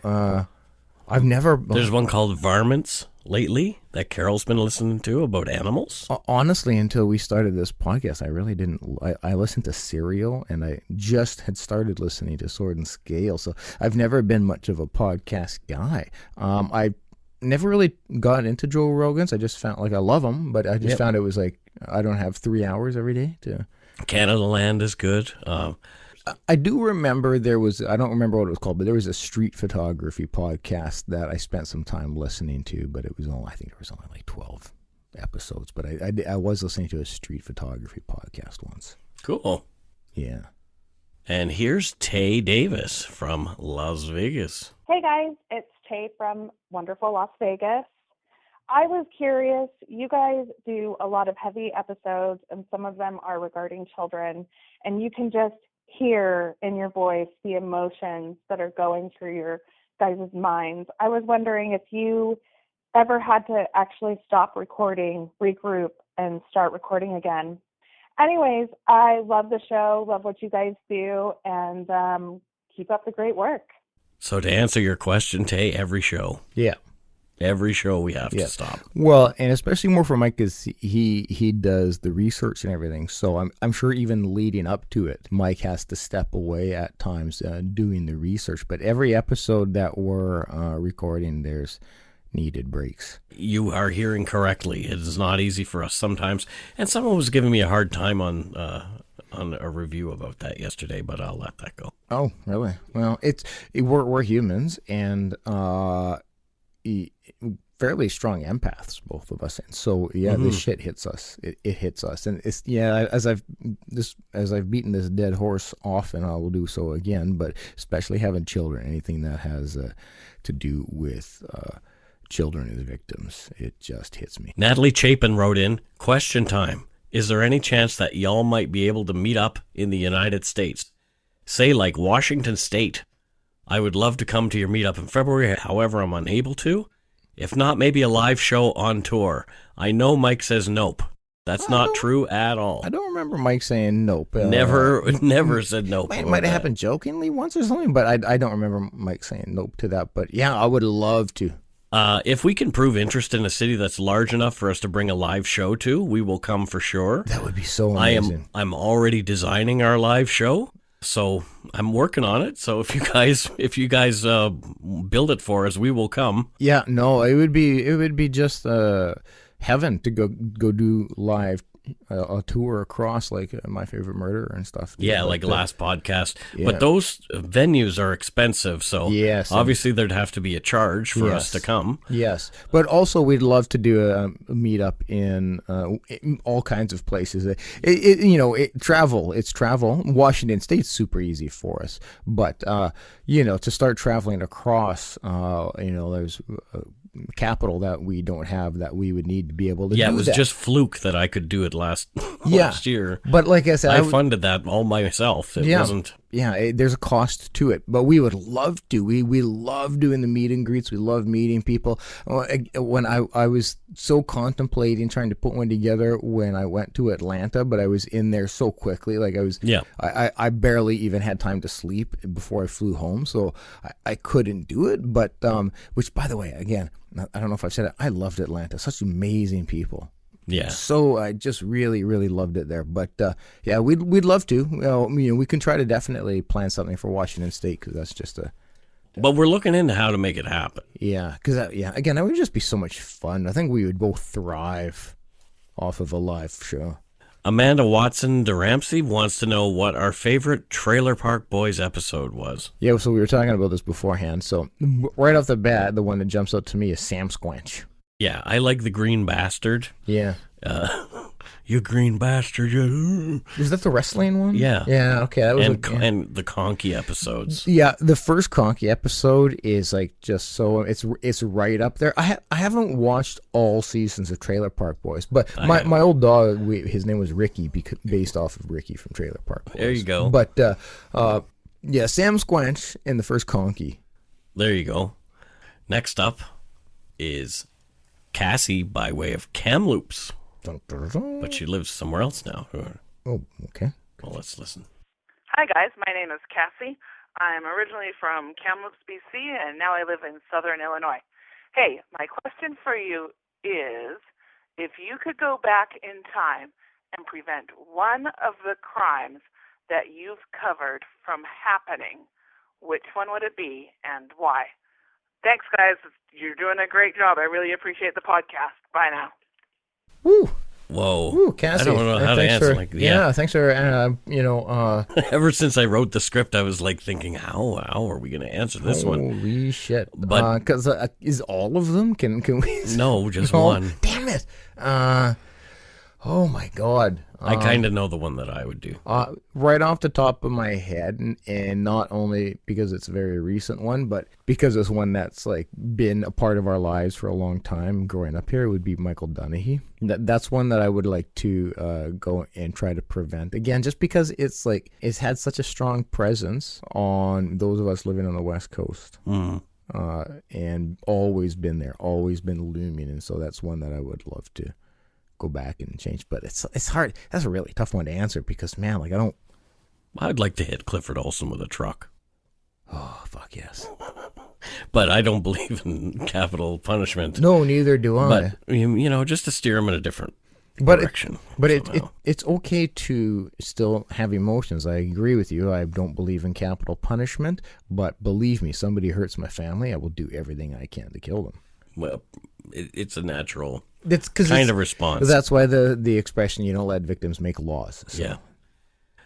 I've never. There's one called Varmints lately that Carol's been listening to about animals. Honestly, until we started this podcast, I really didn't. I listened to Serial, and I just had started listening to Sword and Scale. So I've never been much of a podcast guy. I never really got into Joe Rogan's. I just found I love him, but I just found it was like I don't have 3 hours every day to. Canada Land is good. I do remember there was, I don't remember what it was called, but there was a street photography podcast that I spent some time listening to, but it was only, I think there was only like 12 episodes, but I was listening to a street photography podcast once. Cool. Yeah. And here's Tay Davis from Las Vegas. Hey guys, it's Tay from wonderful Las Vegas. I was curious, you guys do a lot of heavy episodes, and some of them are regarding children, and you can just hear in your voice the emotions that are going through your guys' minds. I was wondering if you ever had to actually stop recording, regroup, and start recording again. Anyways, I love the show, love what you guys do, and keep up the great work. So to answer your question, Tay, every show. Yeah. Every show we have to stop. Well, and especially more for Mike because he does the research and everything. So I'm sure even leading up to it, Mike has to step away at times doing the research. But every episode that we're recording, there's needed breaks. You are hearing correctly. It is not easy for us sometimes. And someone was giving me a hard time on a review about that yesterday, but I'll let that go. Oh, really? Well, we're humans, and fairly strong empaths, both of us, and so this shit hits us. It hits us, and it's as I've beaten this dead horse often, I will do so again. But especially having children, anything that has to do with children as victims, it just hits me. Natalie Chapin wrote in, question time. Is there any chance that y'all might be able to meet up in the United States? Say like Washington State. I would love to come to your meetup in February, however I'm unable to. If not, maybe a live show on tour. I know Mike says nope. That's not true at all. I don't remember Mike saying nope. Never said nope. It might have happened jokingly once or something, but I don't remember Mike saying nope to that. But yeah, I would love to. If we can prove interest in a city that's large enough for us to bring a live show to, we will come for sure. That would be so amazing. I'm already designing our live show, so I'm working on it. So if you guys build it for us, we will come. Yeah, no, it would be just heaven to go do live a tour across, like My Favorite Murder and stuff. Yeah, like last podcast. Yeah. But those venues are expensive, so obviously there'd have to be a charge for us to come. Yes, but also we'd love to do a meetup in all kinds of places. Travel. It's travel. Washington State's super easy for us, but to start traveling across, there's capital that we don't have that we would need to be able to do that. Yeah, it was just fluke that I could do it last year. But like I said, I funded that all myself. It wasn't... Yeah, there's a cost to it, but we would love to. We love doing the meet and greets. We love meeting people. When I was so contemplating trying to put one together when I went to Atlanta, but I was in there so quickly. Like I barely even had time to sleep before I flew home, so I couldn't do it. But which, by the way, again, I don't know if I've said it, I loved Atlanta. Such amazing people. Yeah. So I just really, really loved it there. But we'd love to. We can try to definitely plan something for Washington State, because that's just But we're looking into how to make it happen. Yeah, because again, that would just be so much fun. I think we would both thrive off of a live show. Amanda Watson DeRamsey wants to know what our favorite Trailer Park Boys episode was. Yeah, so we were talking about this beforehand. So right off the bat, the one that jumps out to me is Sam Squanch. Yeah, I like the Green Bastard. Yeah. You green bastard. Is that the wrestling one? Yeah. Yeah, okay. That was and the Conky episodes. Yeah, the first Conky episode is like just so, it's right up there. I haven't watched all seasons of Trailer Park Boys, but my old dog, his name was Ricky, based off of Ricky from Trailer Park Boys. There you go. But Sam Squanch in the first Conky. There you go. Next up is Cassie by way of Kamloops. But she lives somewhere else now. Oh, okay. Well, let's listen. Hi, guys. My name is Cassie. I'm originally from Kamloops, BC, and now I live in southern Illinois. Hey, my question for you is, if you could go back in time and prevent one of the crimes that you've covered from happening, which one would it be and why? Thanks, guys. You're doing a great job. I really appreciate the podcast. Bye now. Woo. Whoa. Ooh, Cassie. I don't know how to answer. Thanks for, Ever since I wrote the script, I was like thinking, how are we going to answer this one? Holy shit. But because is all of them? Can we? No, just one. Damn it. Oh my God. I kind of know the one that I would do. Right off the top of my head, and not only because it's a very recent one, but because it's one that's like been a part of our lives for a long time growing up here, would be Michael Donaghy. That's one that I would like to go and try to prevent. Again, just because it's had such a strong presence on those of us living on the West Coast. And always been there, always been looming. And so that's one that I would love to go back and change, but it's hard. That's a really tough one to answer because, man, I'd like to hit Clifford Olson with a truck. Oh, fuck yes. But I don't believe in capital punishment. No, neither do I. But just to steer them in a different direction. It's okay to still have emotions. I agree with you. I don't believe in capital punishment, but believe me, somebody hurts my family, I will do everything I can to kill them. Well, it's a natural of response. That's why the expression, you don't let victims make laws. So. Yeah.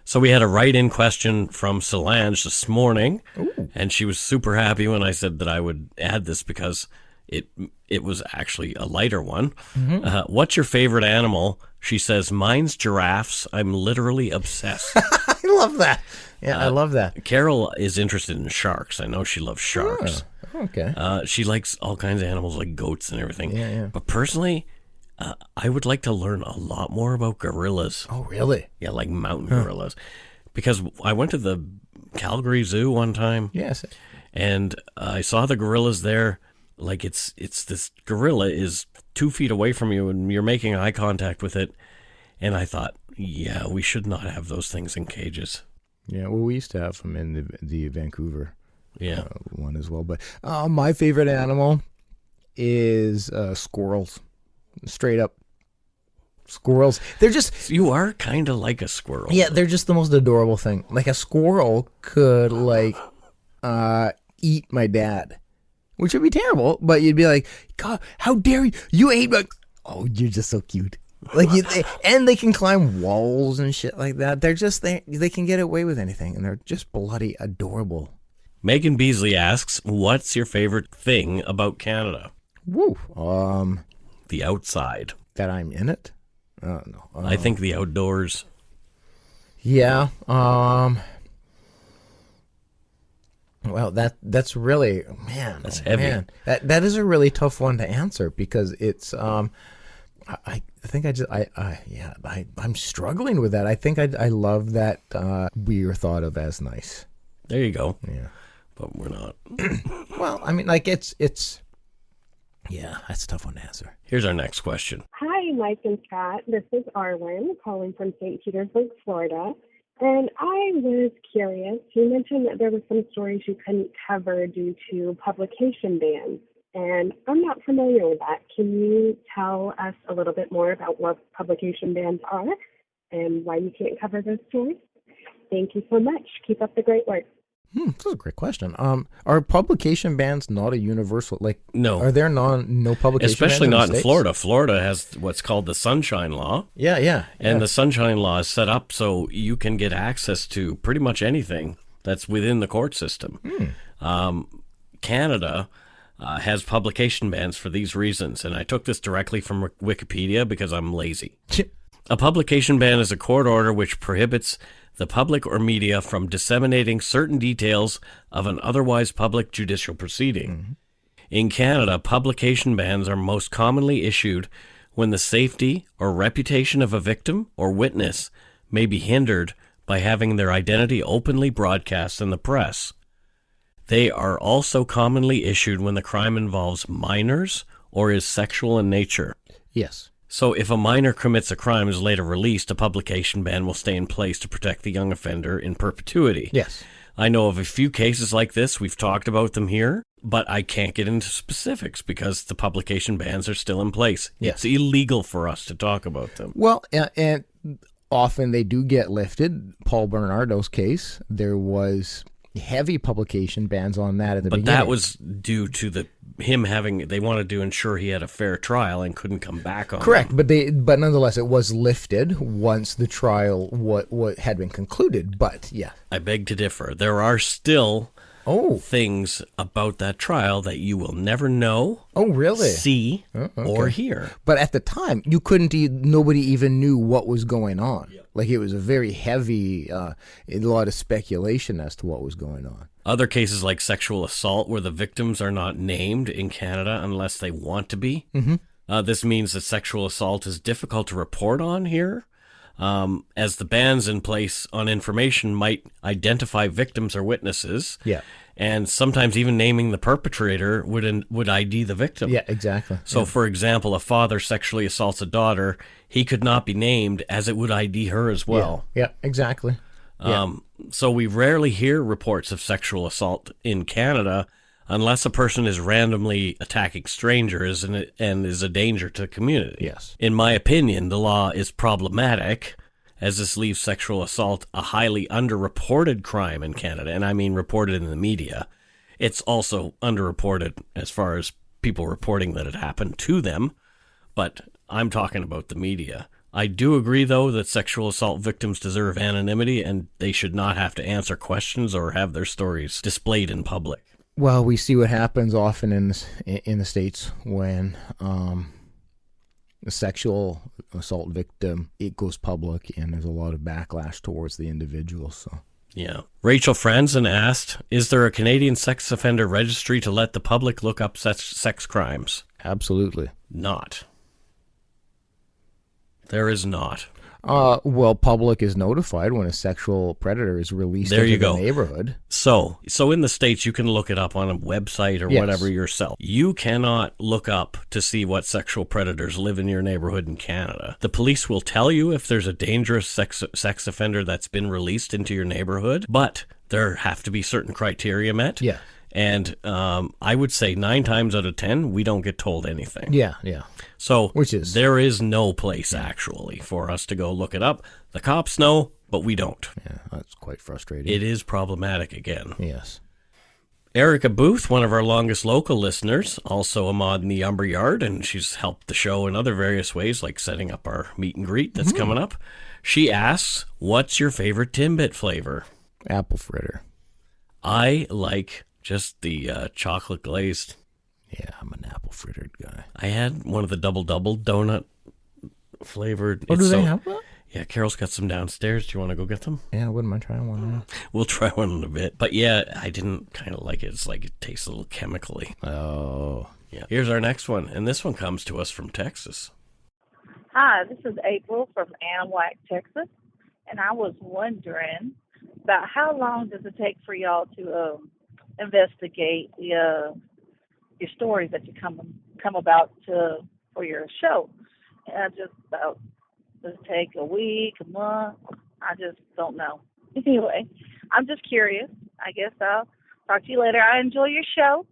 So we had a write-in question from Solange this morning. Ooh. And she was super happy when I said that I would add this because it was actually a lighter one. Mm-hmm. What's your favorite animal? She says, mine's giraffes. I'm literally obsessed. I love that. Yeah, I love that. Carol is interested in sharks. I know she loves sharks. Oh, okay. She likes all kinds of animals like goats and everything. Yeah. But personally, I would like to learn a lot more about gorillas. Oh, really? Yeah, like mountain gorillas. Because I went to the Calgary Zoo one time. Yes. And I saw the gorillas there. Like it's this gorilla is 2 feet away from you and you're making eye contact with it. And I thought, yeah, we should not have those things in cages. Yeah, well, we used to have them in the Vancouver one as well. But my favorite animal is squirrels. Straight up squirrels. They're just... You are kind of like a squirrel. Yeah, they're just the most adorable thing. Like a squirrel could eat my dad, which would be terrible, but you'd be like, God, how dare you? You ate my... Oh, you're just so cute. And they can climb walls and shit like that. They can get away with anything, and they're just bloody adorable. Megan Beasley asks, what's your favorite thing about Canada? Woo. The outside. That I'm in it? No. I think the outdoors. Yeah. Well, that's really, man. That's heavy. Man. That is a really tough one to answer because it's I think I'm struggling with that. I think I love that we are thought of as nice. There you go. Yeah. But we're not. Well, I mean, like it's yeah, that's a tough one to answer. Here's our next question. Hi, Mike and Scott. This is Arwen calling from St. Petersburg, Florida. And I was curious, you mentioned that there were some stories you couldn't cover due to publication bans. And I'm not familiar with that. Can you tell us a little bit more about what publication bans are and why you can't cover those stories? Thank you so much. Keep up the great work. That's a great question. Are publication bans not a universal? No. Are there no publication Especially bans not in the in States? Florida. Florida has what's called the Sunshine Law. Yeah. And the Sunshine Law is set up so you can get access to pretty much anything that's within the court system. Canada has publication bans for these reasons, and I took this directly from Wikipedia because I'm lazy. A publication ban is a court order which prohibits the public or media from disseminating certain details of an otherwise public judicial proceeding. In Canada, publication bans are most commonly issued when the safety or reputation of a victim or witness may be hindered by having their identity openly broadcast in the press. They are also commonly issued when the crime involves minors or is sexual in nature. Yes. So if a minor commits a crime and is later released, a publication ban will stay in place to protect the young offender in perpetuity. Yes. I know of a few cases like this. We've talked about them here, but I can't get into specifics because the publication bans are still in place. Yes. It's illegal for us to talk about them. Well, and often they do get lifted. Paul Bernardo's case, there was heavy publication bans on that at the beginning. But that was due to him having, they wanted to ensure he had a fair trial and couldn't come back on correct, them. but nonetheless, it was lifted once the trial what had been concluded. But yeah, I beg to differ. There are still things about that trial that you will never know. Oh, really? See or hear. But at the time, you couldn't. Nobody even knew what was going on. Yep. Like it was a very heavy, a lot of speculation as to what was going on. Other cases like sexual assault where the victims are not named in Canada unless they want to be. This means that sexual assault is difficult to report on here, as the bans in place on information might identify victims or witnesses. Yeah. And sometimes even naming the perpetrator would ID the victim. Yeah, exactly. So, for example, a father sexually assaults a daughter. He could not be named as it would ID her as well. Yeah, exactly. So we rarely hear reports of sexual assault in Canada unless a person is randomly attacking strangers and is a danger to the community. Yes. In my opinion, the law is problematic, as this leaves sexual assault a highly underreported crime in Canada, and I mean reported in the media. It's also underreported as far as people reporting that it happened to them, but I'm talking about the media. I do agree, though, that sexual assault victims deserve anonymity and they should not have to answer questions or have their stories displayed in public. Well, we see what happens often in the States when a sexual assault victim, it goes public and there's a lot of backlash towards the individual. So. Yeah. Rachel Franzen asked, is there a Canadian sex offender registry to let the public look up sex crimes? Absolutely. Not. There is not. Well, public is notified when a sexual predator is released into the neighborhood. So in the States, you can look it up on a website or whatever yourself. You cannot look up to see what sexual predators live in your neighborhood in Canada. The police will tell you if there's a dangerous sex offender that's been released into your neighborhood, but there have to be certain criteria met. Yeah. And I would say 9 times out of 10, we don't get told anything. Yeah. So there is no place actually for us to go look it up. The cops know, but we don't. Yeah, that's quite frustrating. It is problematic again. Yes. Erica Booth, one of our longest local listeners, also a mod in the Umber Yard, and she's helped the show in other various ways, like setting up our meet and greet that's coming up. She asks, what's your favorite Timbit flavor? Apple fritter. I like just the chocolate glazed. Yeah, I'm an apple frittered guy. I had one of the double donut flavored. Oh, do they have that? Yeah, Carol's got some downstairs. Do you want to go get them? Yeah, I wouldn't mind trying one. Yeah. We'll try one in a bit. But yeah, I didn't kind of like it. It's like it tastes a little chemically. Oh. Yeah. Here's our next one, and this one comes to us from Texas. Hi, this is April from Anahuac, Texas, and I was wondering about how long does it take for y'all to investigate your stories that you come about for your show? And just about does it take a week, a month? I just don't know. Anyway, I'm just curious. I guess I'll talk to you later. I enjoy your show.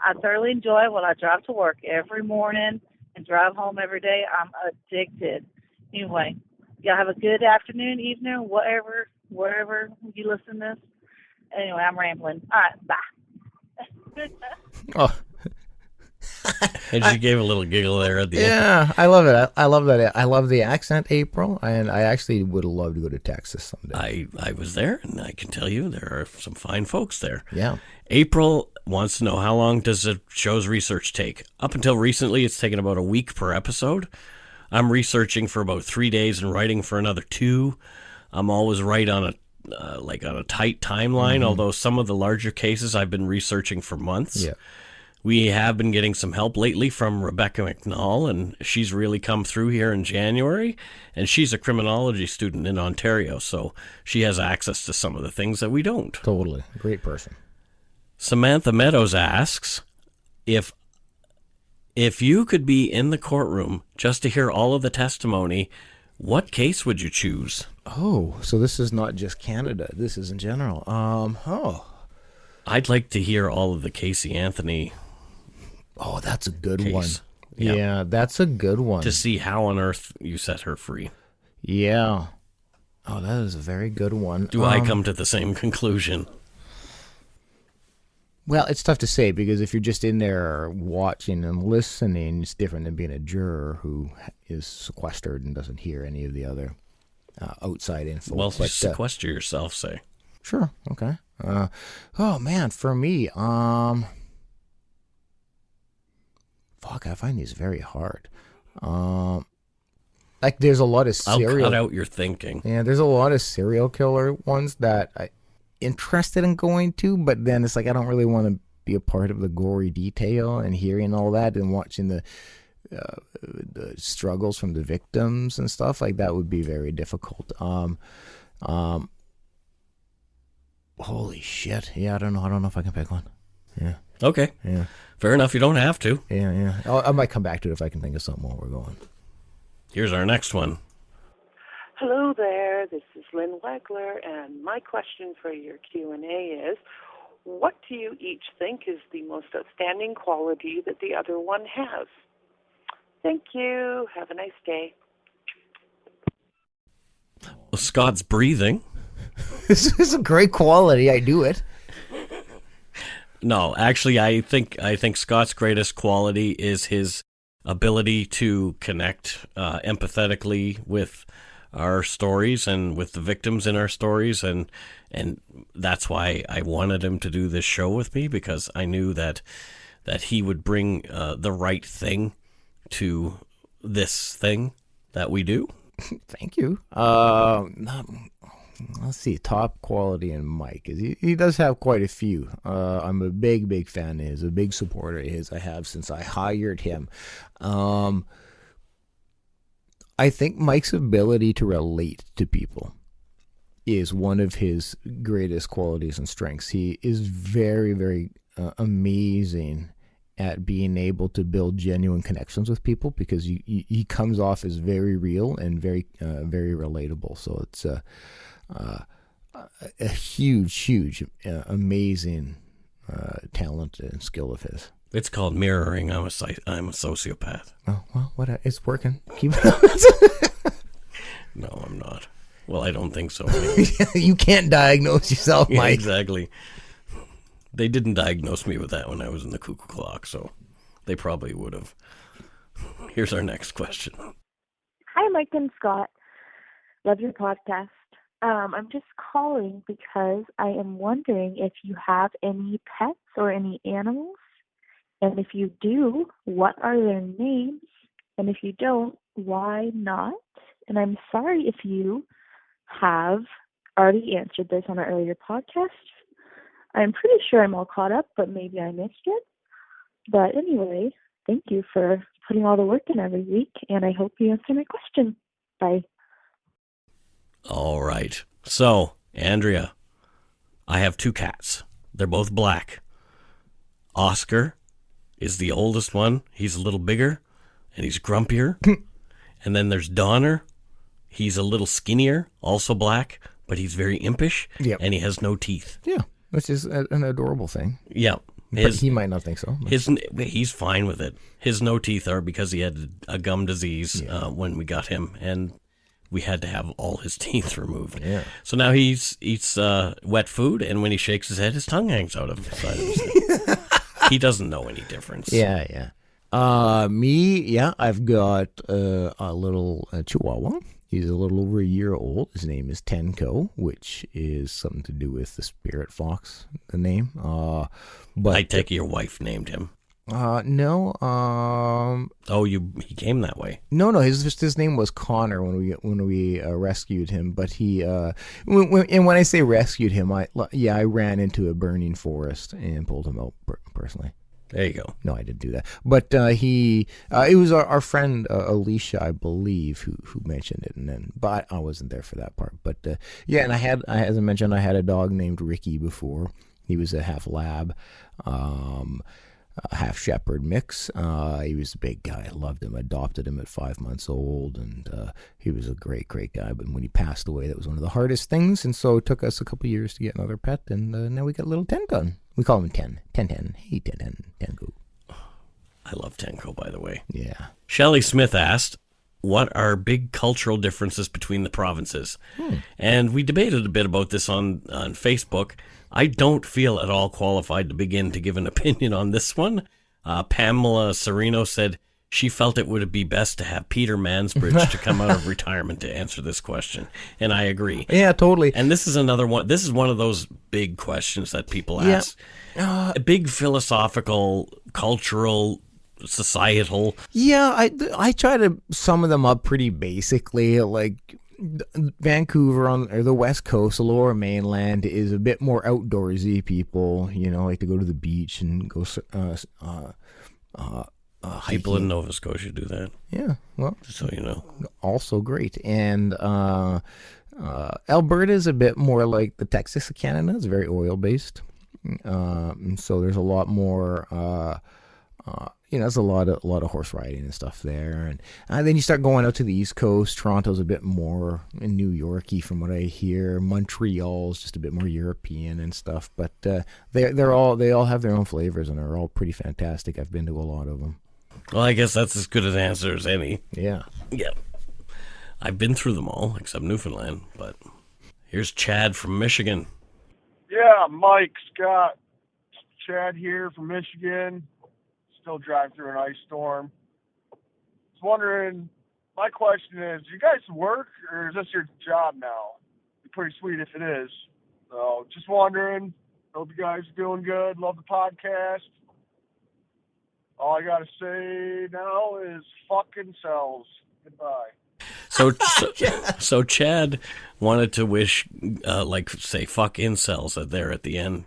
I thoroughly enjoy it when I drive to work every morning and drive home every day. I'm addicted. Anyway, y'all have a good afternoon, evening, wherever you listen to this. Anyway, I'm rambling. All right, bye. Oh. And she gave a little giggle there at the end. Yeah, I love it. I love that. I love the accent, April, and I actually would love to go to Texas someday. I was there, and I can tell you there are some fine folks there. Yeah. April wants to know, how long does the show's research take? Up until recently, it's taken about a week per episode. I'm researching for about 3 days and writing for another 2. I'm always right on a tight timeline, although some of the larger cases I've been researching for months. Yeah. We have been getting some help lately from Rebecca McNall, and she's really come through here in January, and she's a criminology student in Ontario, so she has access to some of the things that we don't. Totally. Great person. Samantha Meadows asks, if you could be in the courtroom just to hear all of the testimony, what case would you choose? Oh, so this is not just Canada. This is in general. I'd like to hear all of the Casey Anthony. Oh, that's a good case. one. Yep. Yeah, that's a good one. To see how on earth you set her free. Yeah. Oh, that is a very good one. Do I come to the same conclusion? Well, it's tough to say, because if you're just in there watching and listening, it's different than being a juror who is sequestered and doesn't hear any of the other outside info. Well, sequester yourself, say. Sure. Okay. Oh man, for me, fuck, I find these very hard. Like there's a lot of serial. I'll cut out your thinking. Yeah, there's a lot of serial killer ones that I'm interested in going to, but then it's like I don't really want to be a part of the gory detail and hearing all that and watching the struggles from the victims and stuff like that would be very difficult. Holy shit! Yeah, I don't know if I can pick one. Yeah. Okay. Yeah. Fair enough. You don't have to. Yeah. I might come back to it if I can think of something while we're going. Here's our next one. Hello there. This is Lynn Wegler, and my question for your Q&A is, what do you each think is the most outstanding quality that the other one has? Thank you. Have a nice day. Well, Scott's breathing. This is a great quality. I do it. No, actually, I think Scott's greatest quality is his ability to connect empathetically with our stories and with the victims in our stories, and that's why I wanted him to do this show with me, because I knew that he would bring the right thing to this thing that we do. Thank you. Let's see, top quality in Mike. He does have quite a few. I'm a big fan of his, a big supporter of his. I have since I hired him. I think Mike's ability to relate to people is one of his greatest qualities and strengths. He is very amazing at being able to build genuine connections with people, because he comes off as very real and very relatable. So it's a huge, amazing talent and skill of his. It's called mirroring. I'm a sociopath. Oh, well, it's working. Keep it up. No, I'm not. Well, I don't think so. Anyway. You can't diagnose yourself, Mike. Yeah, exactly. They didn't diagnose me with that when I was in the cuckoo clock, so they probably would have. Here's our next question. Hi, Mike and Scott. Love your podcast. I'm just calling because I am wondering if you have any pets or any animals. And if you do, what are their names? And if you don't, why not? And I'm sorry if you have already answered this on an earlier podcast. I'm pretty sure I'm all caught up, but maybe I missed it. But anyway, thank you for putting all the work in every week, and I hope you answer my question. Bye. All right. So, Andrea, I have 2 cats. They're both black. Oscar is the oldest one. He's a little bigger, and he's grumpier. And then there's Donner. He's a little skinnier, also black, but he's very impish, and he has no teeth. Yeah, which is an adorable thing. Yeah. But he might not think so. He's fine with it. His no teeth are because he had a gum disease when we got him, and we had to have all his teeth removed. Yeah. So now he eats wet food, and when he shakes his head, his tongue hangs out of the side of his head. He doesn't know any difference. Yeah. I've got a little Chihuahua. He's a little over a year old. His name is Tenko, which is something to do with the spirit fox, the name. But I take it your wife named him. No. He came that way. No. His name was Connor when we rescued him. But he when I say rescued him, I ran into a burning forest and pulled him out personally. There you go. No, I didn't do that. But it was our friend Alicia, I believe, who mentioned it, but I wasn't there for that part. But and as I mentioned, I had a dog named Ricky before. He was a half lab, half shepherd mix. He was a big guy. I loved him. Adopted him at 5 months old, and he was a great guy. But when he passed away, that was one of the hardest things, and so it took us a couple of years to get another pet, and now we got little Tenko. We call him 10. Hey, 10. Tenko. I love Tenko, by the way. Yeah. Shelley Smith asked, what are big cultural differences between the provinces? And we debated a bit about this on Facebook. I don't feel at all qualified to begin to give an opinion on this one. Pamela Sereno said she felt it would be best to have Peter Mansbridge to come out of retirement to answer this question. And I agree. Yeah, totally. And this is another one. This is one of those big questions that people ask. Big philosophical, cultural, societal. Yeah, I try to sum them up pretty basically. Like Vancouver or the West Coast, the Lower Mainland is a bit more outdoorsy. People, like to go to the beach and go people in Nova Scotia do that. Yeah, well, just so you know, also great. And Alberta is a bit more like the Texas of Canada. It's very oil based, so there's a lot more. There's a lot of horse riding and stuff there, and then you start going out to the East Coast. Toronto's a bit more New Yorky, from what I hear. Montreal's just a bit more European and stuff, but they all have their own flavors and are all pretty fantastic. I've been to a lot of them. Well, I guess that's as good an answer as any. Yeah. I've been through them all except Newfoundland. But here's Chad from Michigan. Yeah, Mike, Scott, Chad here from Michigan. Still driving through an ice storm. I was wondering, my question is, do you guys work or is this your job now? It'd be pretty sweet if it is. So just wondering, hope you guys are doing good. Love the podcast. All I got to say now is fucking cells. Goodbye. So Chad wanted to wish, say, fuck incels there at the end.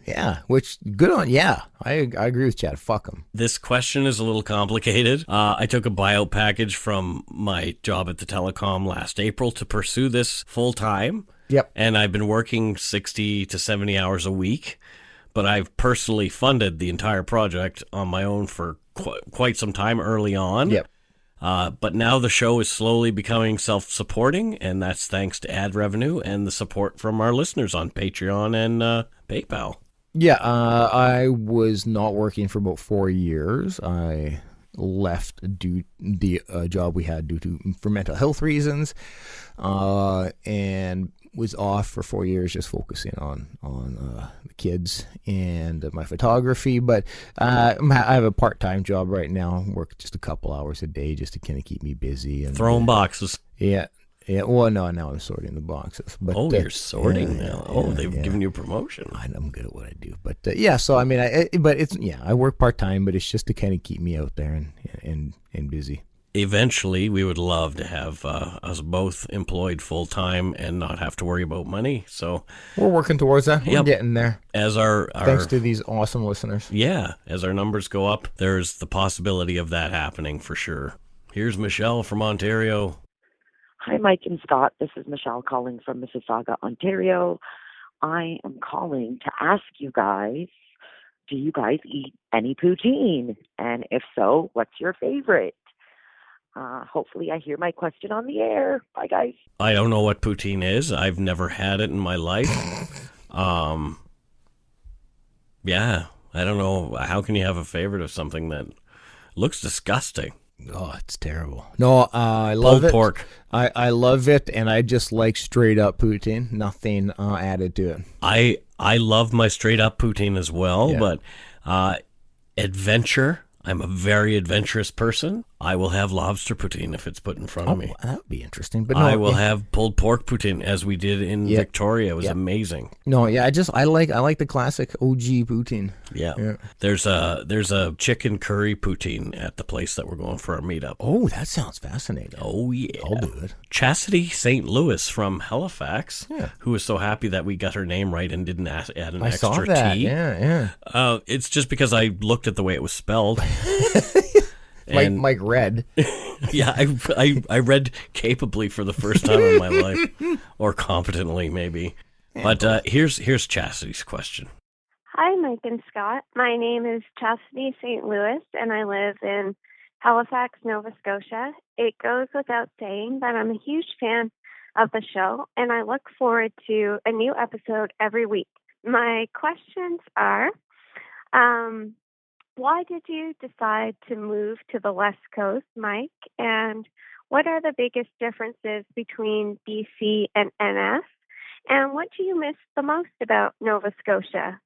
Yeah, which, good on, yeah. I agree with Chad. Fuck them. This question is a little complicated. I took a buyout package from my job at the telecom last April to pursue this full time. Yep. And I've been working 60 to 70 hours a week, but I've personally funded the entire project on my own for quite some time early on. Yep. But now the show is slowly becoming self-supporting, and that's thanks to ad revenue and the support from our listeners on Patreon and PayPal. Yeah, I was not working for about 4 years. I left the job we had for mental health reasons, and was off for 4 years, just focusing on the kids and my photography. But I have a part-time job right now. Work just a couple hours a day just to kind of keep me busy and throwing boxes. Yeah. Yeah, well, no, now I'm sorting the boxes. But, you're sorting now. They've given you a promotion. I'm good at what I do. But so I mean, I work part time, but it's just to kind of keep me out there and busy. Eventually, we would love to have us both employed full time and not have to worry about money. So we're working towards that. We're getting there. As our thanks to these awesome listeners. Yeah, as our numbers go up, there's the possibility of that happening for sure. Here's Michelle from Ontario. Hi, Mike and Scott. This is Michelle calling from Mississauga, Ontario. I am calling to ask you guys, do you guys eat any poutine? And if so, what's your favorite? Hopefully I hear my question on the air. Bye, guys. I don't know what poutine is. I've never had it in my life. Yeah, I don't know. How can you have a favorite of something that looks disgusting? Oh, it's terrible. No, I love pulled pork. I love it, and I just like straight up poutine, nothing added to it. I love my straight up poutine as well, but adventure. I'm a very adventurous person. I will have lobster poutine if it's put in front of me. That would be interesting. But no, I will have pulled pork poutine as we did in Victoria. It was amazing. No, I like the classic OG poutine. Yeah. There's a chicken curry poutine at the place that we're going for our meetup. Oh, that sounds fascinating. Oh yeah, I'll do it. Chastity St. Louis from Halifax, who was so happy that we got her name right and didn't add an I extra saw that. T. Yeah. It's just because I looked at the way it was spelled. Mike read. Yeah, I read capably for the first time in my life, or competently maybe. But here's Chastity's question. Hi, Mike and Scott. My name is Chastity St. Louis, and I live in Halifax, Nova Scotia. It goes without saying that I'm a huge fan of the show, and I look forward to a new episode every week. My questions are, why did you decide to move to the West Coast, Mike? And what are the biggest differences between BC and NS? And what do you miss the most about Nova Scotia?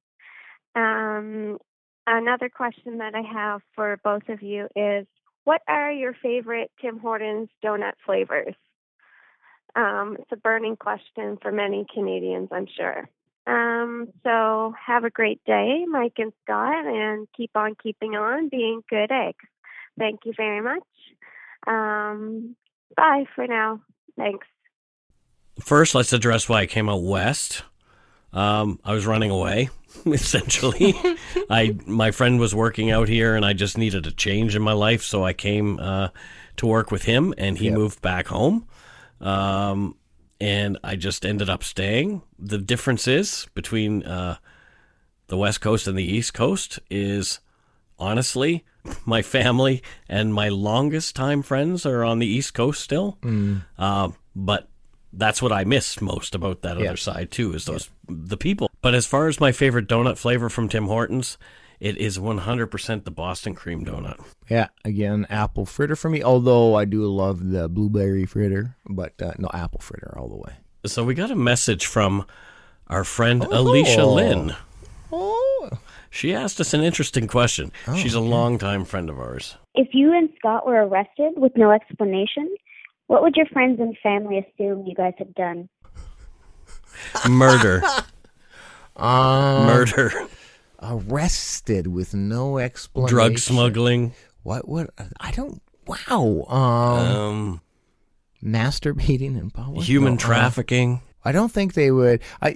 Another question that I have for both of you is, what are your favorite Tim Hortons donut flavors? It's a burning question for many Canadians, I'm sure. So have a great day, Mike and Scott, and keep on keeping on being good eggs. Thank you very much. Bye for now. Thanks. First, let's address why I came out west. I was running away, essentially. My friend was working out here, and I just needed a change in my life, so I came to work with him, and he moved back home. And I just ended up staying. The difference is between the West Coast and the East Coast is, honestly, my family and my longest time friends are on the East Coast still. But that's what I miss most about that other side too, is the people. But as far as my favorite donut flavor from Tim Hortons, it is 100% the Boston cream donut. Yeah, again, apple fritter for me, although I do love the blueberry fritter, but no, apple fritter all the way. So we got a message from our friend Alicia Lynn. Oh. She asked us an interesting question. She's a longtime friend of ours. If you and Scott were arrested with no explanation, what would your friends and family assume you guys had done? Murder. Murder. Arrested with no explanation. Drug smuggling. What would I don't? Wow. Masturbating in public. Human trafficking. I don't think they would. I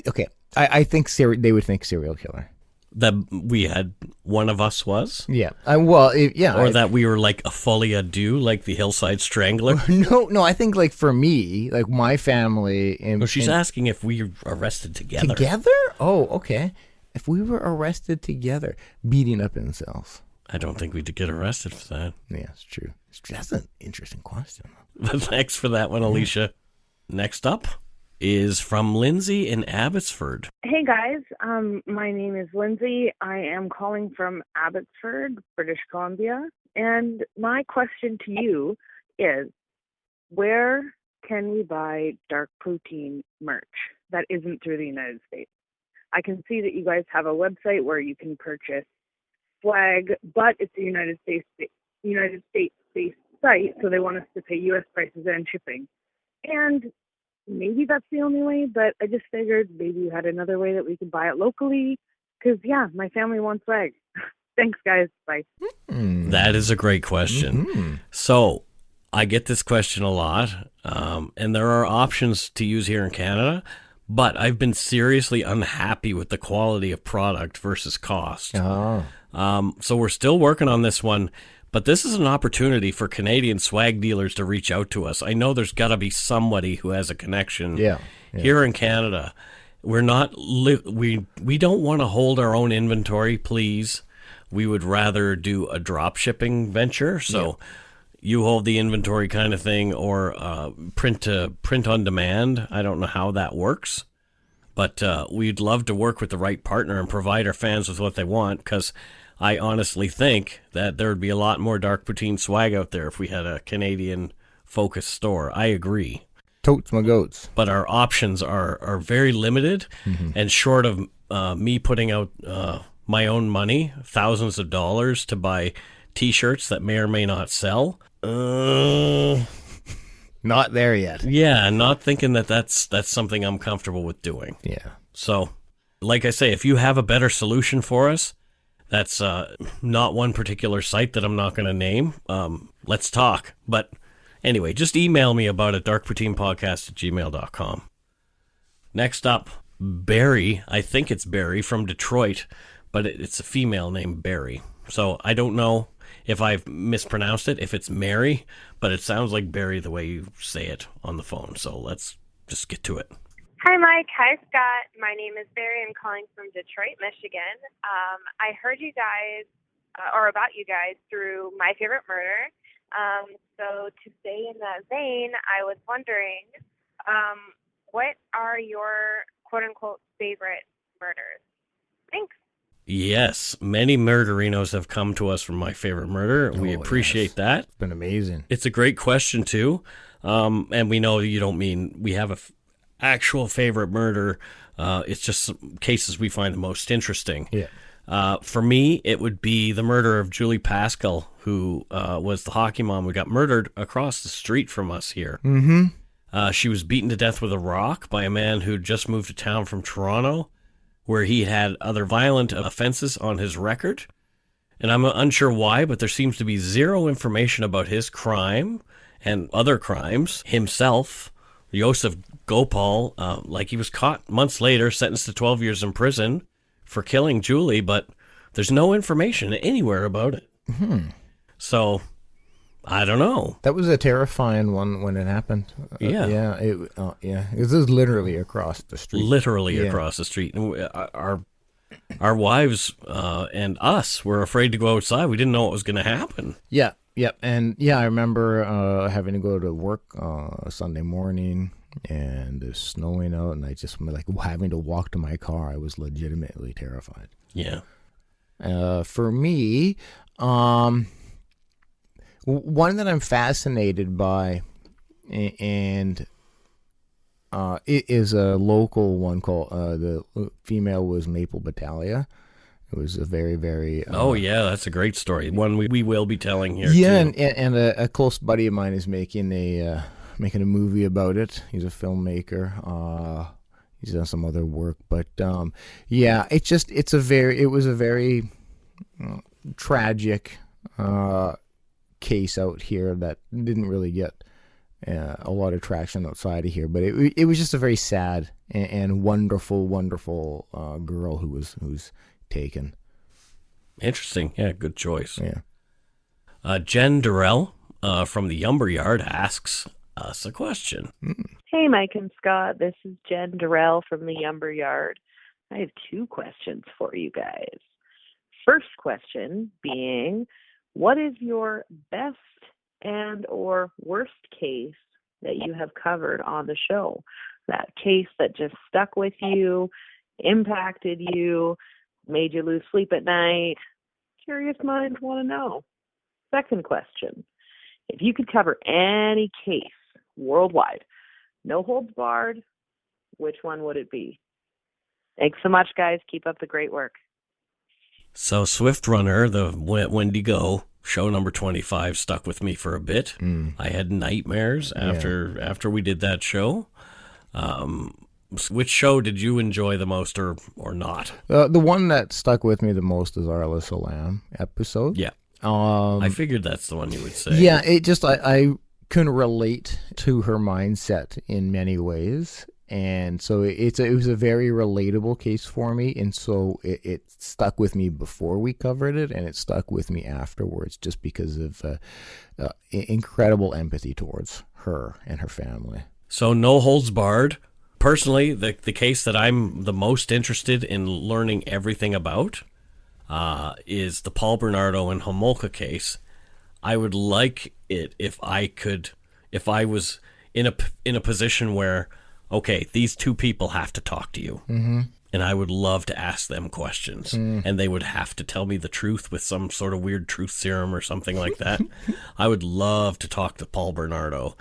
think they would think serial killer. That we had one of us was. Yeah. Or that we were like a folie à deux, like the Hillside Strangler. No. I think like for me, like my family. She's asking if we were arrested together. Together? Oh, okay. If we were arrested together, beating up incels. I don't think we'd get arrested for that. Yeah, it's true. That's an interesting question. But thanks for that one, Alicia. Next up is from Lindsay in Abbotsford. Hey guys, my name is Lindsay. I am calling from Abbotsford, British Columbia. And my question to you is, where can we buy Dark Poutine merch? that isn't through the United States. I can see that you guys have a website where you can purchase swag, but it's a United States-based site, so they want us to pay U.S. prices and shipping. And maybe that's the only way, but I just figured maybe you had another way that we could buy it locally, because, yeah, my family wants swag. Thanks, guys. Bye. That is a great question. So I get this question a lot, and there are options to use here in Canada, but I've been seriously unhappy with the quality of product versus cost. So we're still working on this one, but this is an opportunity for Canadian swag dealers to reach out to us. I know there's got to be somebody who has a connection here in Canada. We're not we don't want to hold our own inventory, please. We would rather do a drop shipping venture. So you hold the inventory kind of thing, or print on demand. I don't know how that works, but we'd love to work with the right partner and provide our fans with what they want, because I honestly think that there would be a lot more Dark Poutine swag out there if we had a Canadian-focused store. I agree. Totes my goats. But our options are very limited, and short of me putting out my own money, thousands of dollars to buy T-shirts that may or may not sell. Not there yet. Yeah, not thinking that's something I'm comfortable with doing. Yeah. So, like I say, if you have a better solution for us, that's not one particular site that I'm not going to name. Let's talk. But anyway, just email me about it, darkpoutinepodcast@gmail.com. Next up, Barry. I think it's Barry from Detroit, but it's a female named Barry. So I don't know if I've mispronounced it, if it's Mary, but it sounds like Barry the way you say it on the phone. So let's just get to it. Hi, Mike. Hi, Scott. My name is Barry. I'm calling from Detroit, Michigan. I heard you guys, or about you guys, through My Favorite Murder. So to stay in that vein, I was wondering, what are your quote-unquote favorite murders? Thanks. Yes, many murderinos have come to us from My Favorite Murder. We appreciate that. It's been amazing. It's a great question, too. And we know you don't mean we have a actual favorite murder. It's just some cases we find the most interesting. Yeah. For me, it would be the murder of Julie Pascal, who was the hockey mom who got murdered across the street from us here. She was beaten to death with a rock by a man who just moved to town from Toronto, where he had other violent offenses on his record. And I'm unsure why, but there seems to be zero information about his crime and other crimes himself. Joseph Gopal, he was caught months later, sentenced to 12 years in prison for killing Julie, but there's no information anywhere about it. So, I don't know. That was a terrifying one when it happened. Yeah. It was literally across the street. Across the street. And our wives and us were afraid to go outside. We didn't know what was going to happen. Yeah. And I remember having to go to work Sunday morning, and it's snowing out, and I just having to walk to my car. I was legitimately terrified. Yeah. For me, one that I'm fascinated by, and it is a local one called the female was Maple Battaglia. It was a very, very... that's a great story. One we will be telling here, too. And a close buddy of mine is making a movie about it. He's a filmmaker. He's done some other work. But, it was a very tragic case out here that didn't really get a lot of traction outside of here. But it was just a very sad and wonderful, wonderful girl who was taken. Interesting. Yeah, good choice. Yeah. Jen Durrell from the Yumber Yard asks us a question. Hey, Mike and Scott. This is Jen Durrell from the Yumber Yard. I have 2 questions for you guys. First question being, what is your best and or worst case that you have covered on the show? That case that just stuck with you, impacted you, made you lose sleep at night. Curious minds want to know. Second question. If you could cover any case worldwide, no holds barred, which one would it be? Thanks so much, guys. Keep up the great work. So Swift Runner, the Wendigo, show number 25, stuck with me for a bit. I had nightmares after we did that show. Which show did you enjoy the most or not? The one that stuck with me the most is our Alyssa Lamb episode. Yeah. I figured that's the one you would say. Yeah, it just, I can relate to her mindset in many ways. And so it was a very relatable case for me. And so it stuck with me before we covered it, and it stuck with me afterwards just because of incredible empathy towards her and her family. So no holds barred. Personally, the case that I'm the most interested in learning everything about is the Paul Bernardo and Homolka case. I would like it if I was in a position where, okay, these two people have to talk to you. Mm-hmm. And I would love to ask them questions. And they would have to tell me the truth with some sort of weird truth serum or something like that. I would love to talk to Paul Bernardo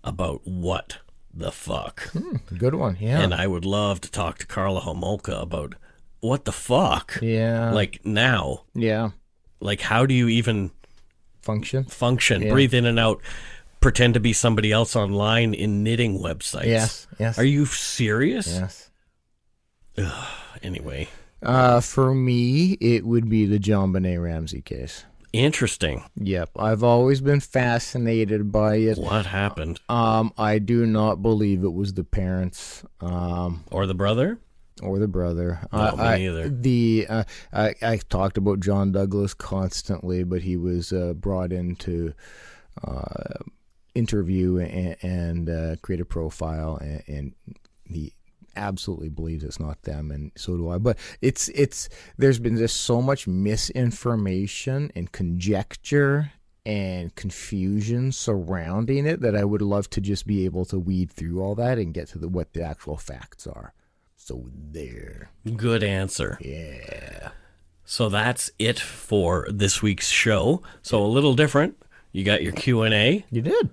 about what the fuck. Good one, yeah. And I would love to talk to Carla Homolka about what the fuck. Yeah. Like now. Yeah. Like how do you even function? Yeah. Breathe in and out. Pretend to be somebody else online in knitting websites. Yes. Are you serious? Yes. Ugh, anyway. For me, it would be the John Benet Ramsey case. Interesting. Yep. I've always been fascinated by it. What happened? I do not believe it was the parents. Or the brother? Or the brother. No, me neither. I talked about John Douglas constantly, but he was brought in to interview and create a profile, and he absolutely believes it's not them, and so do I. But there's been just so much misinformation and conjecture and confusion surrounding it that I would love to just be able to weed through all that and get to what the actual facts are. So there. Good answer. Yeah. So that's it for this week's show. So a little different. You got your Q&A. You did.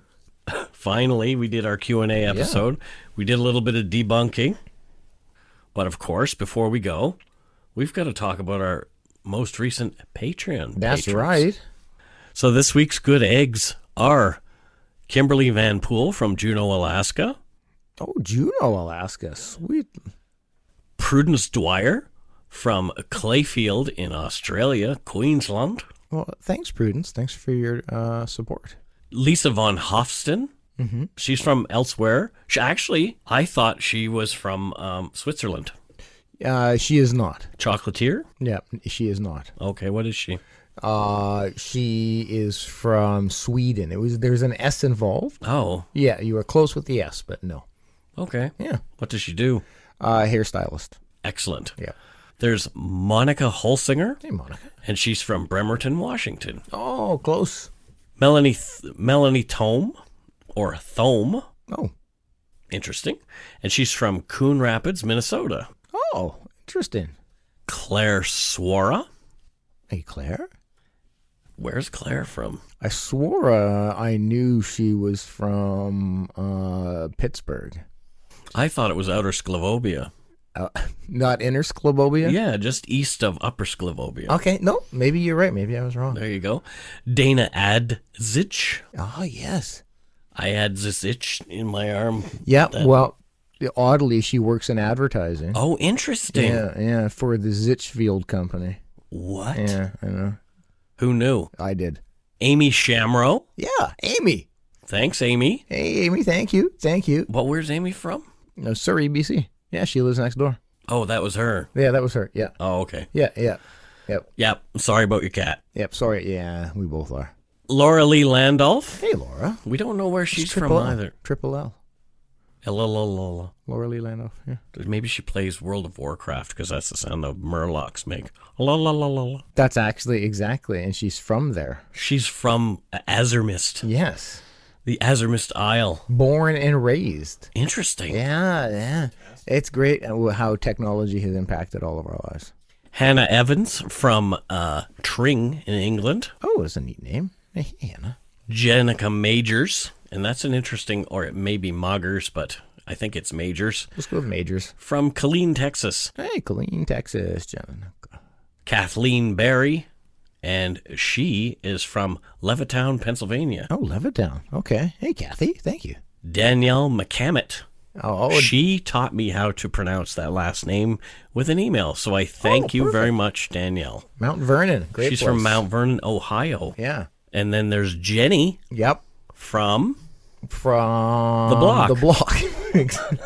Finally, we did our Q&A episode. Yeah. We did a little bit of debunking. But of course, before we go, we've got to talk about our most recent Patreon. That's patrons. right. So this week's good eggs are Kimberly Van Pool from Juneau, Alaska. Oh, Juneau, Alaska. Sweet. Prudence Dwyer from Clayfield in Australia, Queensland. Well, thanks, Prudence. Thanks for your support. Lisa von Hofsten. Mm-hmm. She's from elsewhere. I thought she was from Switzerland. She is not. Chocolatier? Yeah, she is not. Okay, what is she? She is from Sweden. There's an S involved. Oh. Yeah, you were close with the S, but no. Okay. Yeah. What does she do? Hairstylist. Excellent. Yeah. There's Monica Holsinger. Hey, Monica. And she's from Bremerton, Washington. Oh, close. Melanie Thome, or Thome. Oh. Interesting. And she's from Coon Rapids, Minnesota. Oh, interesting. Claire Swara. Hey, Claire? Where's Claire from? I swore I knew she was from Pittsburgh. I thought it was Outer Sclavobia. Not Inner Sclavobia? Yeah, just east of Upper Sclavobia. Okay, no, maybe you're right. Maybe I was wrong. There you go. Dana Adzich. Oh, yes. I had this itch in my arm. Yeah, well, oddly, she works in advertising. Oh, interesting. Yeah, for the Zitchfield Company. What? Yeah, I know. Who knew? I did. Amy Shamrow. Yeah, Amy. Thanks, Amy. Hey, Amy, thank you. But where's Amy from? Surrey, BC. Yeah, she lives next door. Oh, that was her. Yeah, that was her. Yeah. Oh, okay. Yeah. Yep. Sorry about your cat. Yep. Sorry. Yeah, we both are. Laura Lee Landolph. Hey, Laura. We don't know where she's from either. Triple L. Laura Lee Landolph. Yeah. Maybe she plays World of Warcraft because that's the sound the Murlocs make. La la la la. That's actually exactly, and she's from there. She's from Azermist. Yes. The Azermist Isle. Born and raised. Interesting. Yeah. It's great how technology has impacted all of our lives. Hannah Evans from Tring in England. Oh, that's a neat name. Hey, Hannah. Jenica Majors, and that's an interesting, or it may be Moggers, but I think it's Majors. Let's go with Majors. From Killeen, Texas. Hey, Killeen, Texas, John. Kathleen Barry, and she is from Levittown, Pennsylvania. Oh, Levittown. Okay. Hey, Kathy. Thank you. Danielle McCammett. Oh, she taught me how to pronounce that last name with an email, so I thank you very much, Danielle. Mount Vernon. Great She's place. from Mount Vernon, Ohio. Yeah. And then there's Jenny. Yep. From the block. The block.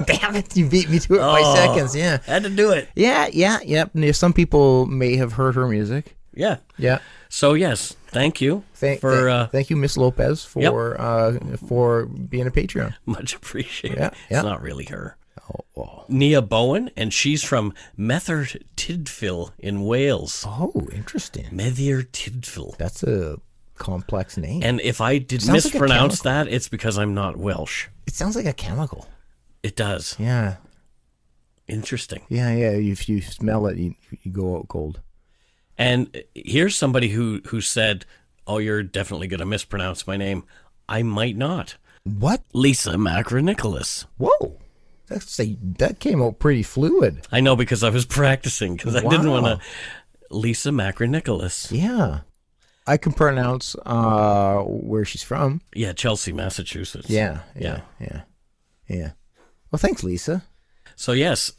Damn it, you beat me to it by seconds. Yeah. Had to do it. Yeah. And some people may have heard her music. Yeah. Yeah. So, yes, thank you. Thank you, Miss Lopez, for being a Patreon. Much appreciated. Yeah. It's not really her. Oh. Nia Bowen, and she's from Mether Tydfil in Wales. Oh, interesting. Mether Tydfil. That's a complex name. And if I did mispronounce that, it's because I'm not Welsh. It sounds like a chemical. It does. Yeah. Interesting. Yeah. If you smell it, you go out cold. And here's somebody who said, oh, you're definitely going to mispronounce my name. I might not. What? Lisa Macronicholas. Whoa. That came out pretty fluid. I know, because I was practicing, because I didn't want to. Lisa Macronicholas. Yeah. I can pronounce where she's from. Yeah, Chelsea, Massachusetts. Yeah. Well, thanks, Lisa. So, yes,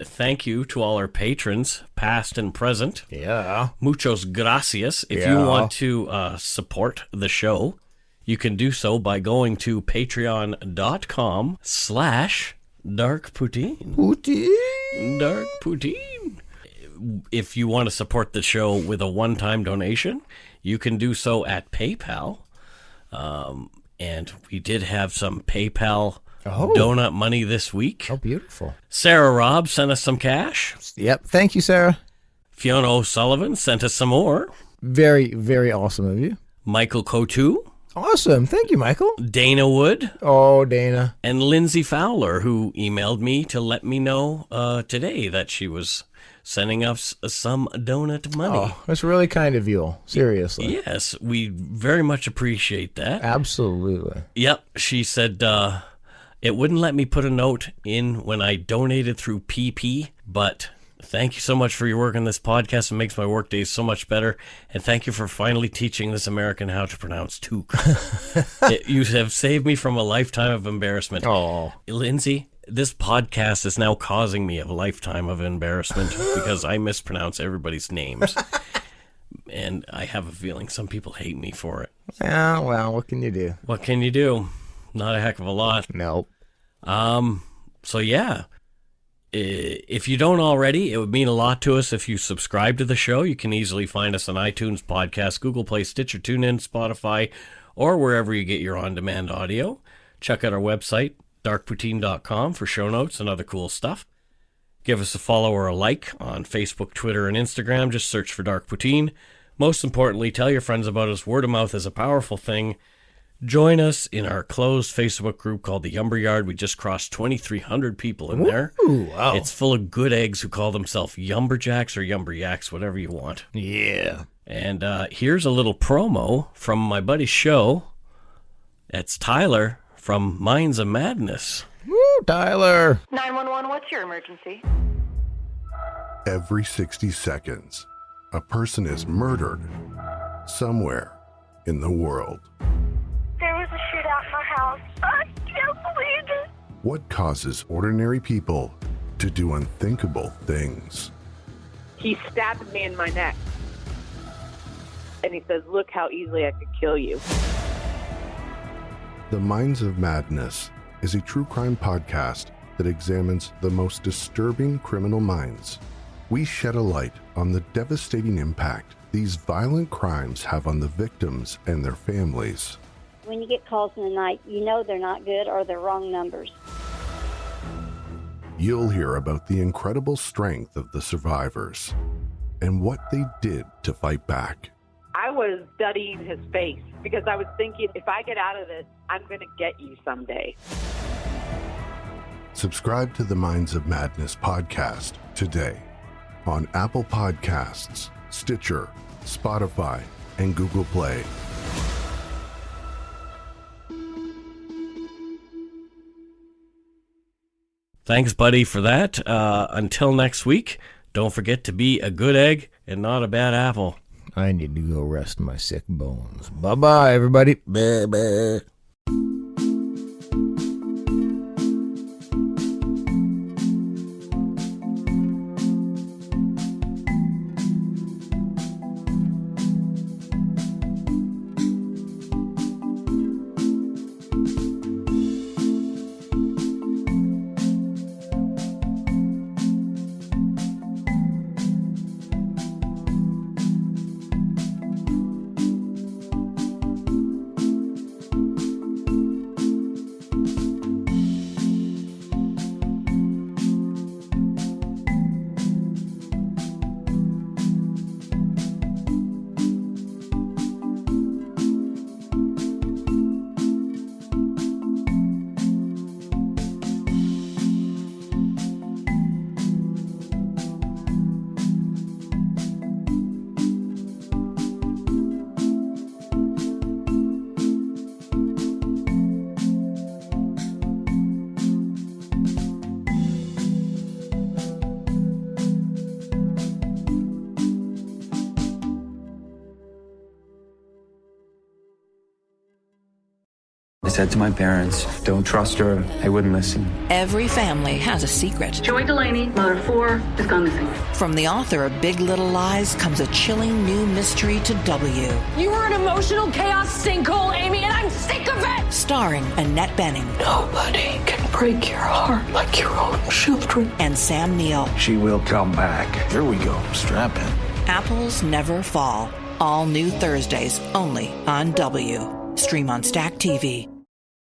thank you to all our patrons, past and present. Yeah. Muchos gracias. If you want to support the show, you can do so by going to patreon.com/darkpoutine. Dark Poutine. If you want to support the show with a one-time donation, you can do so at PayPal. And we did have some PayPal donut money this week. Oh, beautiful. Sarah Robb sent us some cash. Yep. Thank you, Sarah. Fiona O'Sullivan sent us some more. Very, very awesome of you. Michael Cotu. Awesome. Thank you, Michael. Dana Wood. Oh, Dana. And Lindsay Fowler, who emailed me to let me know today that she was sending us some donut money. Oh, that's really kind of you. Seriously. Yes, we very much appreciate that. Absolutely. Yep. She said it wouldn't let me put a note in when I donated through PP, but thank you so much for your work on this podcast. It makes my work days so much better. And thank you for finally teaching this American how to pronounce toque. You have saved me from a lifetime of embarrassment. Oh, Lindsay, this podcast is now causing me a lifetime of embarrassment because I mispronounce everybody's names. And I have a feeling some people hate me for it. Yeah, well, what can you do? What can you do? Not a heck of a lot. Nope. So yeah, if you don't already, it would mean a lot to us if you subscribe to the show. You can easily find us on iTunes, Podcast, Google Play, Stitcher, TuneIn, Spotify, or wherever you get your on-demand audio. Check out our website, darkpoutine.com, for show notes and other cool stuff. Give us a follow or a like on Facebook, Twitter, and Instagram. Just search for Dark Poutine. Most importantly, tell your friends about us. Word of mouth is a powerful thing. Join us in our closed Facebook group called the Yumber Yard. We just crossed 2,300 people in there. Ooh, wow. It's full of good eggs who call themselves Yumberjacks or Yumberyaks, whatever you want. Yeah. And here's a little promo from my buddy's show. It's Tyler from Minds of Madness. Woo, Tyler. 911, what's your emergency? Every 60 seconds, a person is murdered somewhere in the world. There was a shootout in my house. I can't believe it. What causes ordinary people to do unthinkable things? He stabbed me in my neck. And he says, look how easily I could kill you. The Minds of Madness is a true crime podcast that examines the most disturbing criminal minds. We shed a light on the devastating impact these violent crimes have on the victims and their families. When you get calls in the night, you know they're not good or they're wrong numbers. You'll hear about the incredible strength of the survivors and what they did to fight back. I was studying his face because I was thinking, if I get out of this, I'm going to get you someday. Subscribe to the Minds of Madness podcast today on Apple Podcasts, Stitcher, Spotify, and Google Play. Thanks, buddy, for that. Until next week, don't forget to be a good egg and not a bad apple. I need to go rest my sick bones. Bye-bye, everybody. Bye-bye. I said to my parents, don't trust her. They wouldn't listen. Every family has a secret. Joy Delaney, mother of 4, has gone missing. From the author of Big Little Lies comes a chilling new mystery to W. You are an emotional chaos sinkhole, Amy, and I'm sick of it! Starring Annette Bening. Nobody can break your heart like your own children. And Sam Neill. She will come back. Here we go. Strap in. Apples Never Fall. All new Thursdays, only on W. Stream on Stack TV.